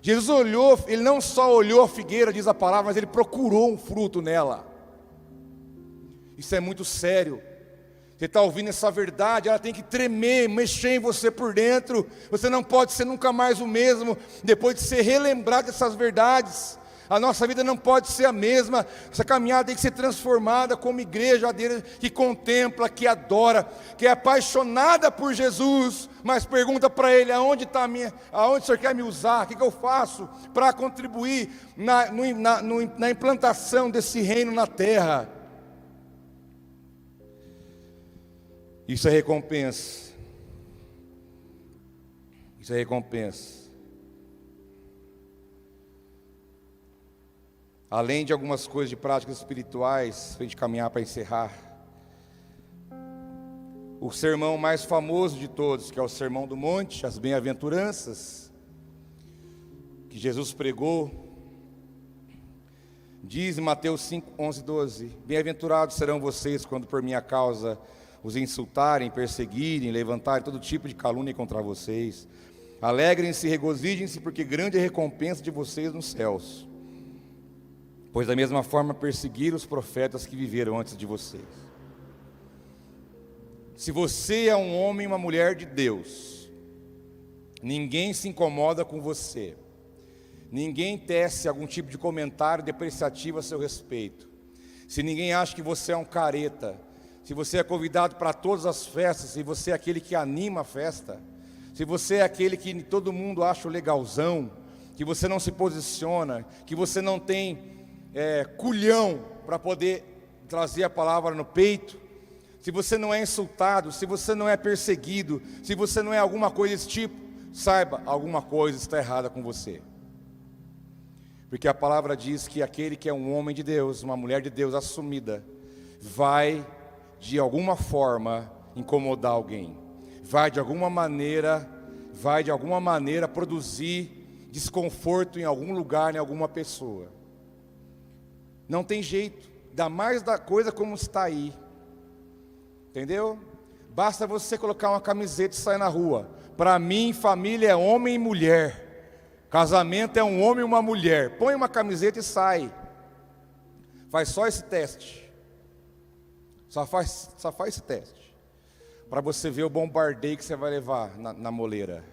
Jesus olhou, Ele não só olhou a figueira, diz a palavra, mas Ele procurou um fruto nela. Isso é muito sério. Você está ouvindo essa verdade, ela tem que tremer, mexer em você por dentro. Você não pode ser nunca mais o mesmo, depois de ser relembrado dessas verdades. A nossa vida não pode ser a mesma. Essa caminhada tem que ser transformada como igreja dele, que contempla, que adora, que é apaixonada por Jesus, mas pergunta para Ele, aonde o Senhor quer me usar? O que eu faço para contribuir na implantação desse reino na terra? Isso é recompensa. Isso é recompensa. Além de algumas coisas de práticas espirituais, para a gente caminhar para encerrar, o sermão mais famoso de todos, que é o Sermão do Monte, as bem-aventuranças, que Jesus pregou, diz em Mateus 5, 11, 12: bem-aventurados serão vocês quando por minha causa os insultarem, perseguirem, levantarem todo tipo de calúnia contra vocês. Alegrem-se e regozijem-se, porque grande é a recompensa de vocês nos céus. Pois da mesma forma perseguiram os profetas que viveram antes de vocês. Se você é um homem e uma mulher de Deus, ninguém se incomoda com você, ninguém tece algum tipo de comentário depreciativo a seu respeito, se ninguém acha que você é um careta, se você é convidado para todas as festas, se você é aquele que anima a festa, se você é aquele que todo mundo acha o legalzão, que você não se posiciona, que você não tem culhão para poder trazer a palavra no peito, se você não é insultado, se você não é perseguido, se você não é alguma coisa desse tipo, saiba, alguma coisa está errada com você. Porque a palavra diz que aquele que é um homem de Deus, uma mulher de Deus assumida, vai de alguma forma incomodar alguém, vai de alguma maneira produzir desconforto em algum lugar, em alguma pessoa. Não tem jeito, dá mais da coisa como está aí, entendeu? Basta você colocar uma camiseta e sair na rua. Para mim, família é homem e mulher, casamento é um homem e uma mulher. Põe uma camiseta e sai, faz só esse teste, só faz esse teste, para você ver o bombardeio que você vai levar na moleira.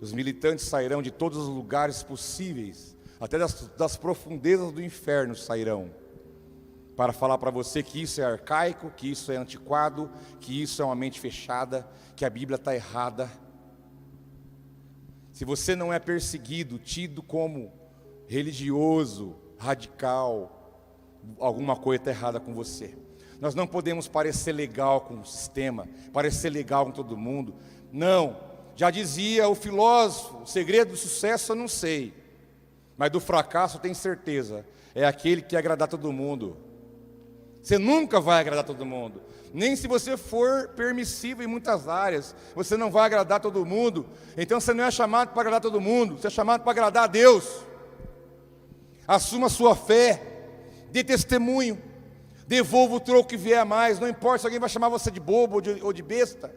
Os militantes sairão de todos os lugares possíveis, até das profundezas do inferno sairão, para falar para você que isso é arcaico, que isso é antiquado, que isso é uma mente fechada, que a Bíblia está errada. Se você não é perseguido, tido como religioso, radical, alguma coisa está errada com você. Nós não podemos parecer legal com o sistema, parecer legal com todo mundo. Não, já dizia o filósofo, o segredo do sucesso eu não sei, mas do fracasso eu tenho certeza, é aquele que agradar todo mundo. Você nunca vai agradar todo mundo, nem se você for permissivo em muitas áreas, você não vai agradar todo mundo. Então você não é chamado para agradar todo mundo, você é chamado para agradar a Deus. Assuma a sua fé, dê testemunho, devolva o troco que vier a mais, não importa se alguém vai chamar você de bobo ou de besta,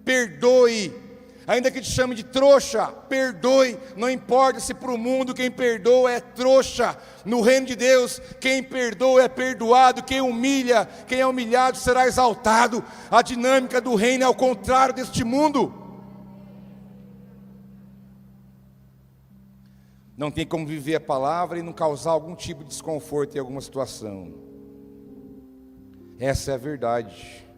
perdoe. Ainda que te chame de trouxa, perdoe. Não importa se para o mundo quem perdoa é trouxa. No reino de Deus, quem perdoa é perdoado. Quem humilha, quem é humilhado será exaltado. A dinâmica do reino é ao contrário deste mundo. Não tem como viver a palavra e não causar algum tipo de desconforto em alguma situação. Essa é a verdade.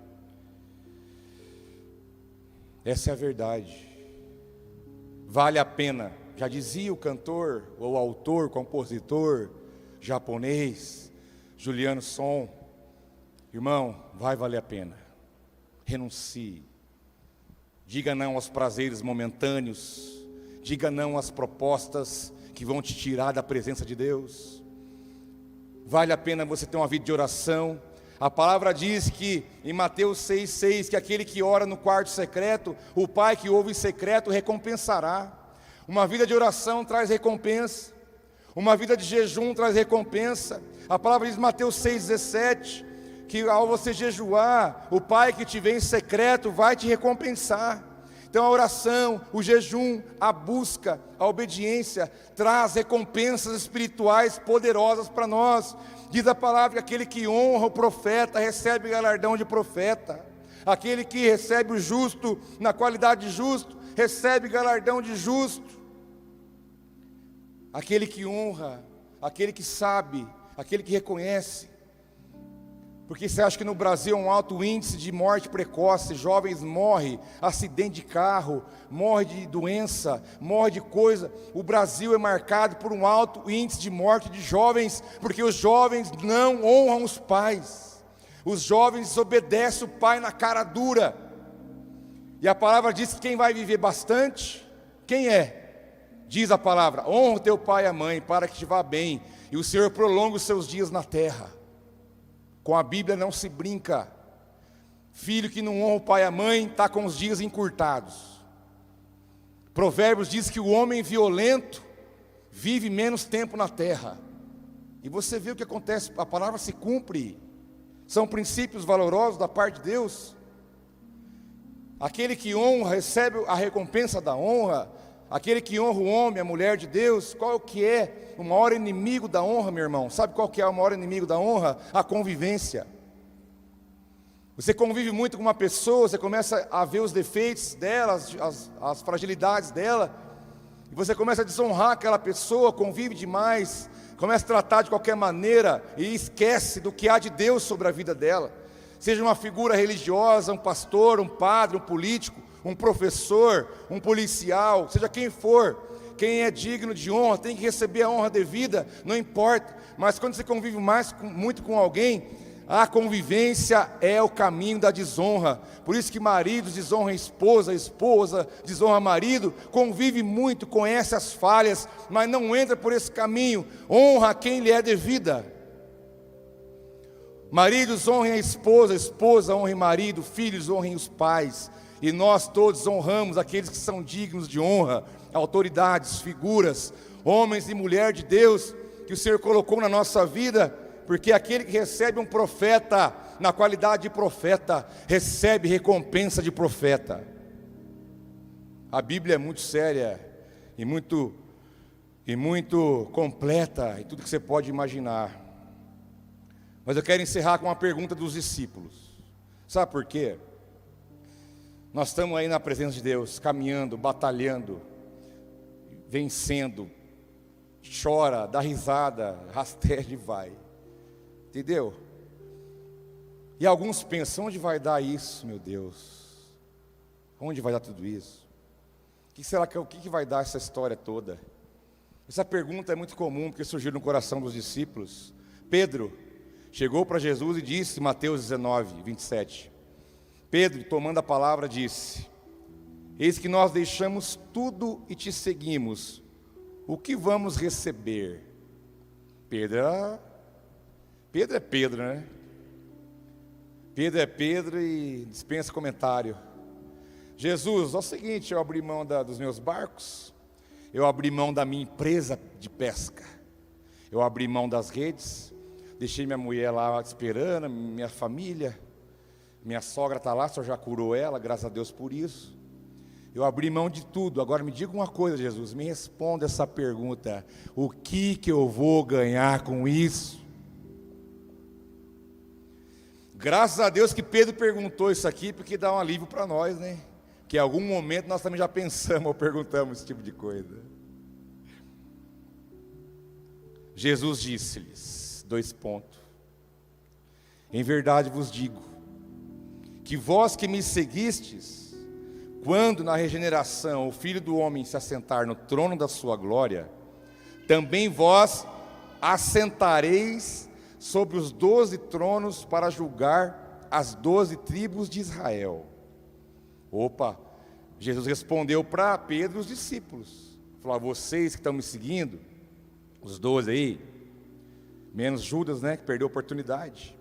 Essa é a verdade. Vale a pena. Já dizia o cantor, ou autor, compositor japonês, Juliano Son: irmão, vai valer a pena. Renuncie. Diga não aos prazeres momentâneos. Diga não às propostas que vão te tirar da presença de Deus. Vale a pena você ter uma vida de oração. A palavra diz que em Mateus 6,6, que aquele que ora no quarto secreto, o Pai que ouve em secreto recompensará. Uma vida de oração traz recompensa. Uma vida de jejum traz recompensa. A palavra diz em Mateus 6,17, que ao você jejuar, o Pai que te vê em secreto vai te recompensar. Então a oração, o jejum, a busca, a obediência traz recompensas espirituais poderosas para nós. Diz a palavra que aquele que honra o profeta recebe galardão de profeta. Aquele que recebe o justo na qualidade de justo, recebe galardão de justo. Aquele que honra, aquele que sabe, aquele que reconhece. Porque você acha que no Brasil é um alto índice de morte precoce, jovens morrem, acidente de carro, morre de doença, morre de coisa. O Brasil é marcado por um alto índice de morte de jovens, porque os jovens não honram os pais. Os jovens desobedecem o pai na cara dura. E a palavra diz que quem vai viver bastante, quem é? Diz a palavra: honra o teu pai e a mãe, para que te vá bem, e o Senhor prolonga os seus dias na terra. Com a Bíblia não se brinca. Filho que não honra o pai e a mãe está com os dias encurtados. Provérbios diz que o homem violento vive menos tempo na terra. E você vê o que acontece, a palavra se cumpre. São princípios valorosos da parte de Deus. Aquele que honra recebe a recompensa da honra. Aquele que honra o homem, a mulher de Deus. Qual que é o maior inimigo da honra, meu irmão? Sabe qual que é o maior inimigo da honra? A convivência. Você convive muito com uma pessoa, você começa a ver os defeitos dela, as fragilidades dela, e você começa a desonrar aquela pessoa, convive demais, começa a tratar de qualquer maneira, e esquece do que há de Deus sobre a vida dela. Seja uma figura religiosa, um pastor, um padre, um político, um professor, um policial, seja quem for, quem é digno de honra, tem que receber a honra devida, não importa. Mas quando você convive muito com alguém, a convivência é o caminho da desonra. Por isso que maridos desonram a esposa desonra marido, convive muito, conhece as falhas, mas não entra por esse caminho, honra quem lhe é devida. Maridos honrem a esposa honre o marido, filhos honrem os pais. E nós todos honramos aqueles que são dignos de honra, autoridades, figuras, homens e mulheres de Deus, que o Senhor colocou na nossa vida, porque aquele que recebe um profeta, na qualidade de profeta, recebe recompensa de profeta. A Bíblia é muito séria, e muito completa, e tudo que você pode imaginar. Mas eu quero encerrar com uma pergunta dos discípulos. Sabe por quê? Nós estamos aí na presença de Deus, caminhando, batalhando, vencendo, chora, dá risada, rasteja e vai. Entendeu? E alguns pensam: onde vai dar isso, meu Deus? Onde vai dar tudo isso? O que vai dar essa história toda? Essa pergunta é muito comum, porque surgiu no coração dos discípulos. Pedro chegou para Jesus e disse, Mateus 19, 27. Pedro, tomando a palavra, disse: eis que nós deixamos tudo e te seguimos, o que vamos receber? Pedro é Pedro, né? Pedro é Pedro e dispensa comentário. Jesus, é o seguinte: eu abri mão dos meus barcos, eu abri mão da minha empresa de pesca, eu abri mão das redes, deixei minha mulher lá esperando, minha família. Minha sogra está lá, o Senhor já curou ela, graças a Deus por isso. Eu abri mão de tudo. Agora me diga uma coisa, Jesus, me responda essa pergunta: o que eu vou ganhar com isso? Graças a Deus que Pedro perguntou isso aqui, porque dá um alívio para nós, né? Que em algum momento nós também já pensamos ou perguntamos esse tipo de coisa. Jesus disse-lhes, 2 pontos: em verdade vos digo, que vós que me seguistes, quando na regeneração o Filho do Homem se assentar no trono da sua glória, também vós assentareis sobre os 12 tronos para julgar as 12 tribos de Israel. Opa, Jesus respondeu para Pedro e os discípulos. Falou: vocês que estão me seguindo, os 12 aí, menos Judas, né, que perdeu a oportunidade,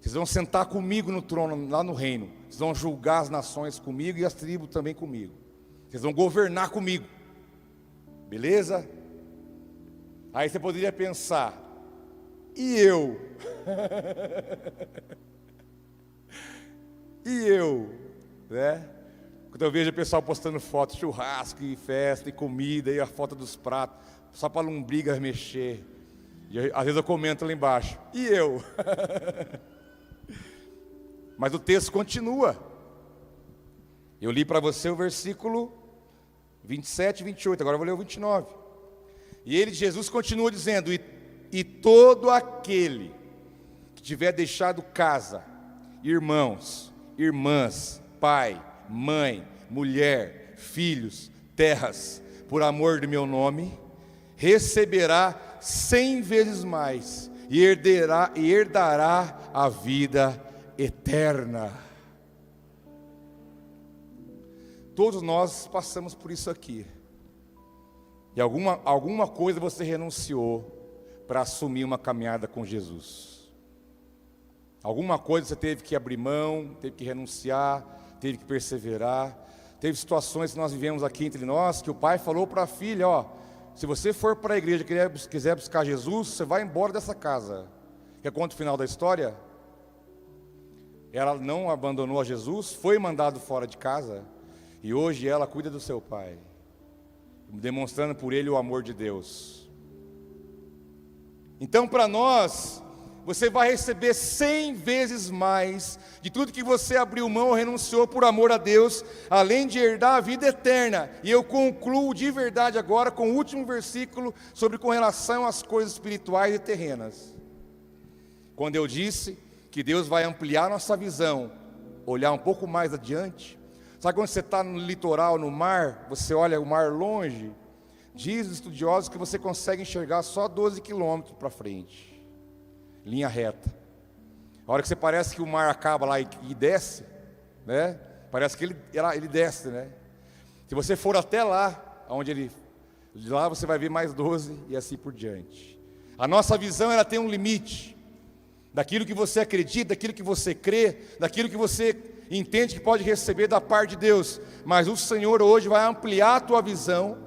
vocês vão sentar comigo no trono, lá no reino. Vocês vão julgar as nações comigo e as tribos também comigo. Vocês vão governar comigo. Beleza? Aí você poderia pensar: e eu? E eu? Né? Quando eu vejo o pessoal postando fotos, churrasco e festa e comida, e a foto dos pratos, só para a lombriga mexer. E às vezes eu comento lá embaixo: e eu? Mas o texto continua. Eu li para você o versículo 27 e 28, agora eu vou ler o 29. E ele, Jesus, continua dizendo: e todo aquele que tiver deixado casa, irmãos, irmãs, pai, mãe, mulher, filhos, terras, por amor do meu nome, receberá 100 vezes mais e herdará a vida eterna. Todos nós passamos por isso aqui. E alguma coisa você renunciou para assumir uma caminhada com Jesus. Alguma coisa você teve que abrir mão, teve que renunciar, teve que perseverar. Teve situações que nós vivemos aqui entre nós, que o pai falou para a filha: ó, se você for para a igreja e quiser buscar Jesus, você vai embora dessa casa. Quer contar o final da história? Ela não abandonou a Jesus, foi mandado fora de casa, e hoje ela cuida do seu pai, demonstrando por ele o amor de Deus. Então, para nós, você vai receber 100 vezes mais de tudo que você abriu mão ou renunciou por amor a Deus, além de herdar a vida eterna. E eu concluo de verdade agora com o último versículo com relação às coisas espirituais e terrenas. Quando eu disse que Deus vai ampliar nossa visão, olhar um pouco mais adiante. Sabe quando você está no litoral, no mar, você olha o mar longe? Diz os estudiosos que você consegue enxergar só 12 quilômetros para frente, linha reta. A hora que você parece que o mar acaba lá e desce, né? Parece que ele desce, né? Se você for até lá, de lá você vai ver mais 12 e assim por diante. A nossa visão, ela tem um limite. Daquilo que você acredita, daquilo que você crê, daquilo que você entende que pode receber da parte de Deus. Mas o Senhor hoje vai ampliar a tua visão.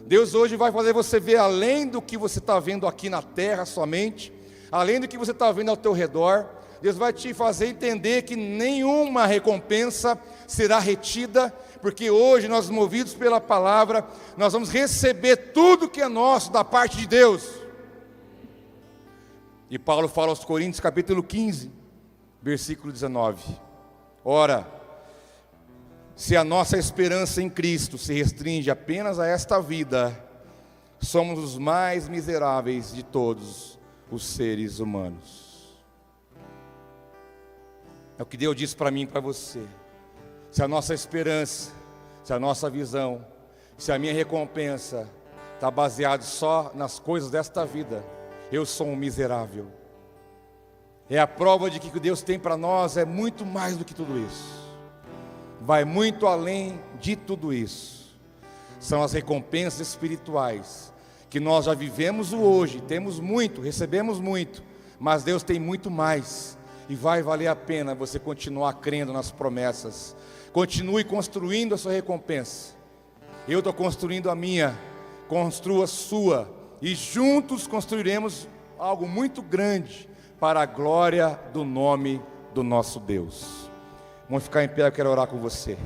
Deus hoje vai fazer você ver além do que você está vendo aqui na terra somente, além do que você está vendo ao teu redor. Deus vai te fazer entender que nenhuma recompensa será retida, porque hoje nós, movidos pela palavra, nós vamos receber tudo que é nosso da parte de Deus. E Paulo fala aos Coríntios, capítulo 15, versículo 19: ora, se a nossa esperança em Cristo se restringe apenas a esta vida, somos os mais miseráveis de todos os seres humanos. É o que Deus disse para mim e para você. Se a nossa esperança, se a nossa visão, se a minha recompensa está baseada só nas coisas desta vida, eu sou um miserável. É a prova de que o que Deus tem para nós é muito mais do que tudo isso. Vai muito além de tudo isso. São as recompensas espirituais, que nós já vivemos o hoje, temos muito, recebemos muito, mas Deus tem muito mais. E vai valer a pena você continuar crendo nas promessas. Continue construindo a sua recompensa. Eu estou construindo a minha, construa a sua. E juntos construiremos algo muito grande para a glória do nome do nosso Deus. Vamos ficar em pé, eu quero orar com você.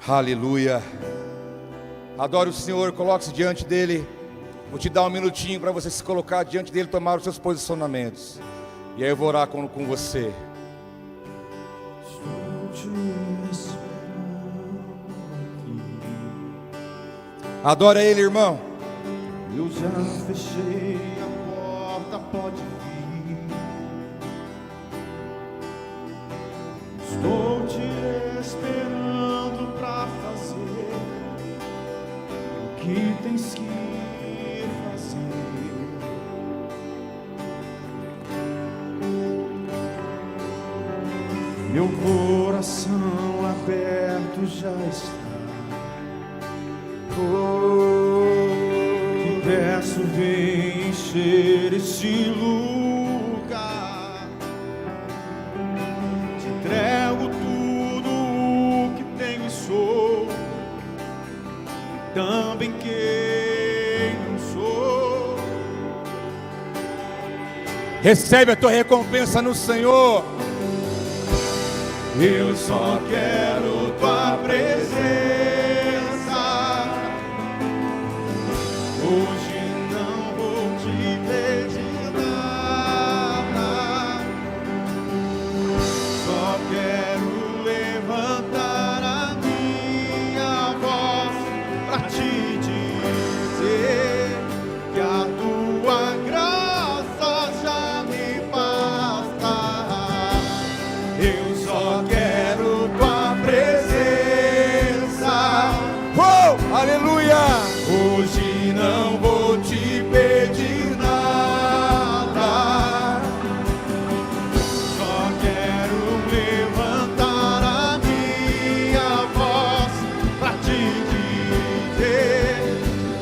Aleluia. Adore o Senhor, coloque-se diante dEle. Vou te dar um minutinho para você se colocar diante dEle, tomar os seus posicionamentos. E aí eu vou orar com você. Adora Ele, irmão. Eu já fechei a porta, pode vir. Estou te esperando pra fazer o que tens que fazer. Te peço, vem encher este lugar. Te entrego tudo o que tenho e sou, também quem não sou. Recebe a tua recompensa no Senhor. Eu só quero tua presença. Hoje não vou te pedir nada. Só quero levantar a minha voz pra te dizer que a tua graça já me basta. Eu só quero tua presença. Aleluia! Hoje não vou te pedir nada. Só quero levantar a minha voz pra te dizer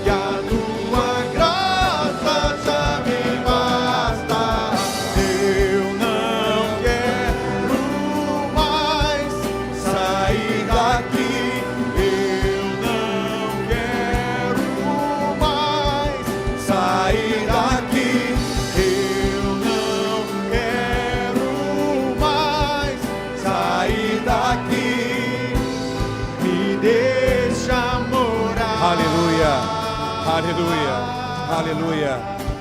que a tua graça já me basta. Eu não quero mais sair daqui. Eu não quero mais sair daqui. Eu não quero mais sair daqui. Me deixa morar. Aleluia, aleluia, aleluia.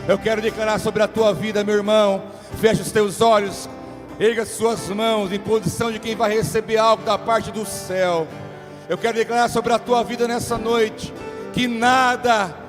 Eu quero declarar sobre a tua vida, meu irmão. Feche os teus olhos, erga as suas mãos em posição de quem vai receber algo da parte do céu. Eu quero declarar sobre a tua vida nessa noite que nada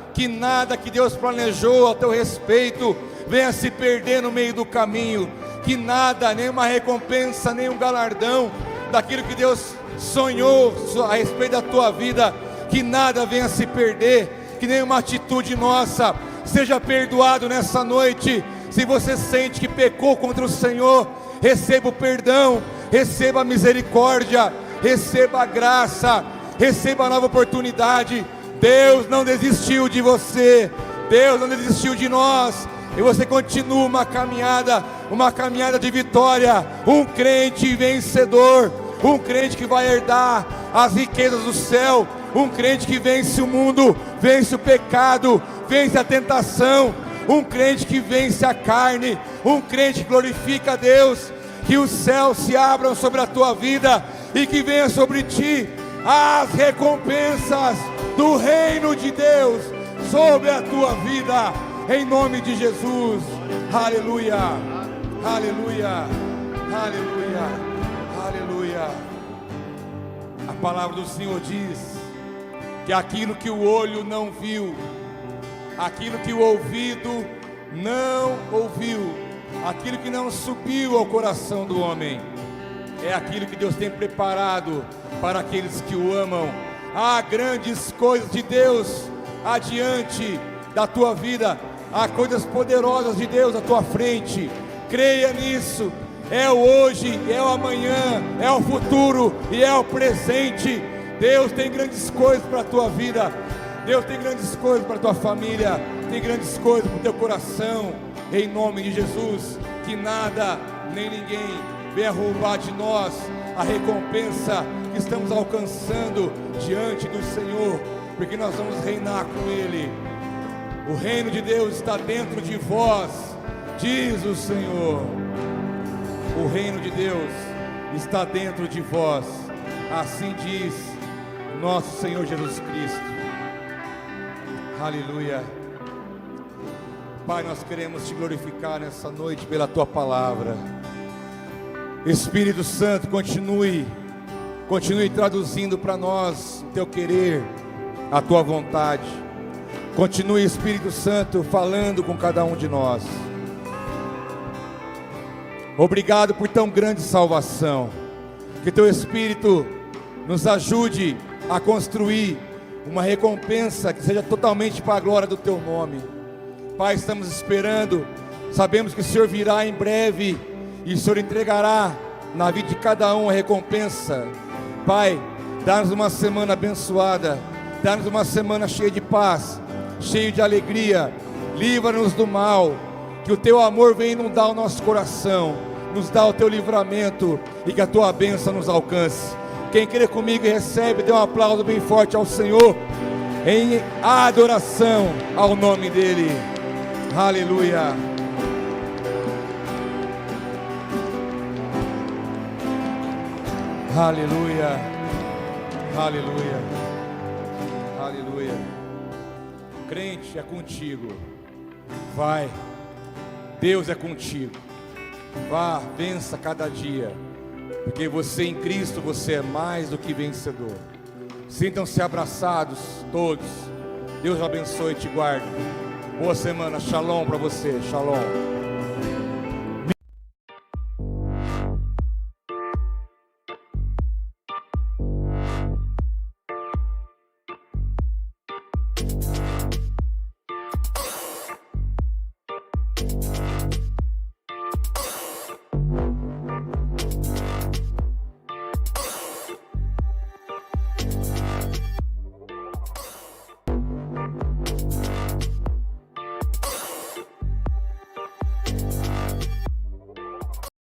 que Deus planejou ao teu respeito venha se perder no meio do caminho. Que nada, nenhuma recompensa, nenhum galardão daquilo que Deus sonhou a respeito da tua vida, que nada venha se perder, que nenhuma atitude nossa seja perdoado nessa noite. Se você sente que pecou contra o Senhor, receba o perdão, receba a misericórdia, receba a graça, receba a nova oportunidade. Deus não desistiu de você, Deus não desistiu de nós, e você continua uma caminhada de vitória, um crente vencedor, um crente que vai herdar as riquezas do céu, um crente que vence o mundo, vence o pecado, vence a tentação, um crente que vence a carne, um crente que glorifica a Deus. Que os céus se abram sobre a tua vida e que venha sobre ti as recompensas do reino de Deus sobre a tua vida, em nome de Jesus. Aleluia, aleluia, aleluia, aleluia. A palavra do Senhor diz que aquilo que o olho não viu, aquilo que o ouvido não ouviu, aquilo que não subiu ao coração do homem, é aquilo que Deus tem preparado para aqueles que o amam. Há grandes coisas de Deus adiante da tua vida, há coisas poderosas de Deus à tua frente. Creia nisso. É o hoje, é o amanhã, é o futuro e é o presente. Deus tem grandes coisas para a tua vida, Deus tem grandes coisas para a tua família, tem grandes coisas para o teu coração. Em nome de Jesus, que nada nem ninguém venha roubar de nós a recompensa que estamos alcançando diante do Senhor, porque nós vamos reinar com Ele. O reino de Deus está dentro de vós, diz o Senhor. O reino de Deus está dentro de vós, assim diz nosso Senhor Jesus Cristo. Aleluia. Pai, nós queremos te glorificar nessa noite pela tua palavra. Espírito Santo, continue traduzindo para nós o teu querer, a tua vontade. Continue, Espírito Santo, falando com cada um de nós. Obrigado por tão grande salvação. Que teu Espírito nos ajude a construir uma recompensa que seja totalmente para a glória do teu nome. Pai, estamos esperando, sabemos que o Senhor virá em breve e o Senhor entregará na vida de cada um a recompensa. Pai, Dá-nos uma semana abençoada. Dá-nos uma semana cheia de paz, cheia de alegria. Livra-nos do mal. Que o teu amor venha inundar o nosso coração. Nos dá o teu livramento e que a tua bênção nos alcance. Quem crê comigo e recebe, dê um aplauso bem forte ao Senhor, em adoração ao nome dEle. Aleluia. Aleluia. Aleluia. Aleluia. Crente, é contigo. Vai. Deus é contigo. Vá, vença cada dia. Porque você em Cristo, você é mais do que vencedor. Sintam-se abraçados todos. Deus abençoe e te guarde. Boa semana. Shalom para você. Shalom.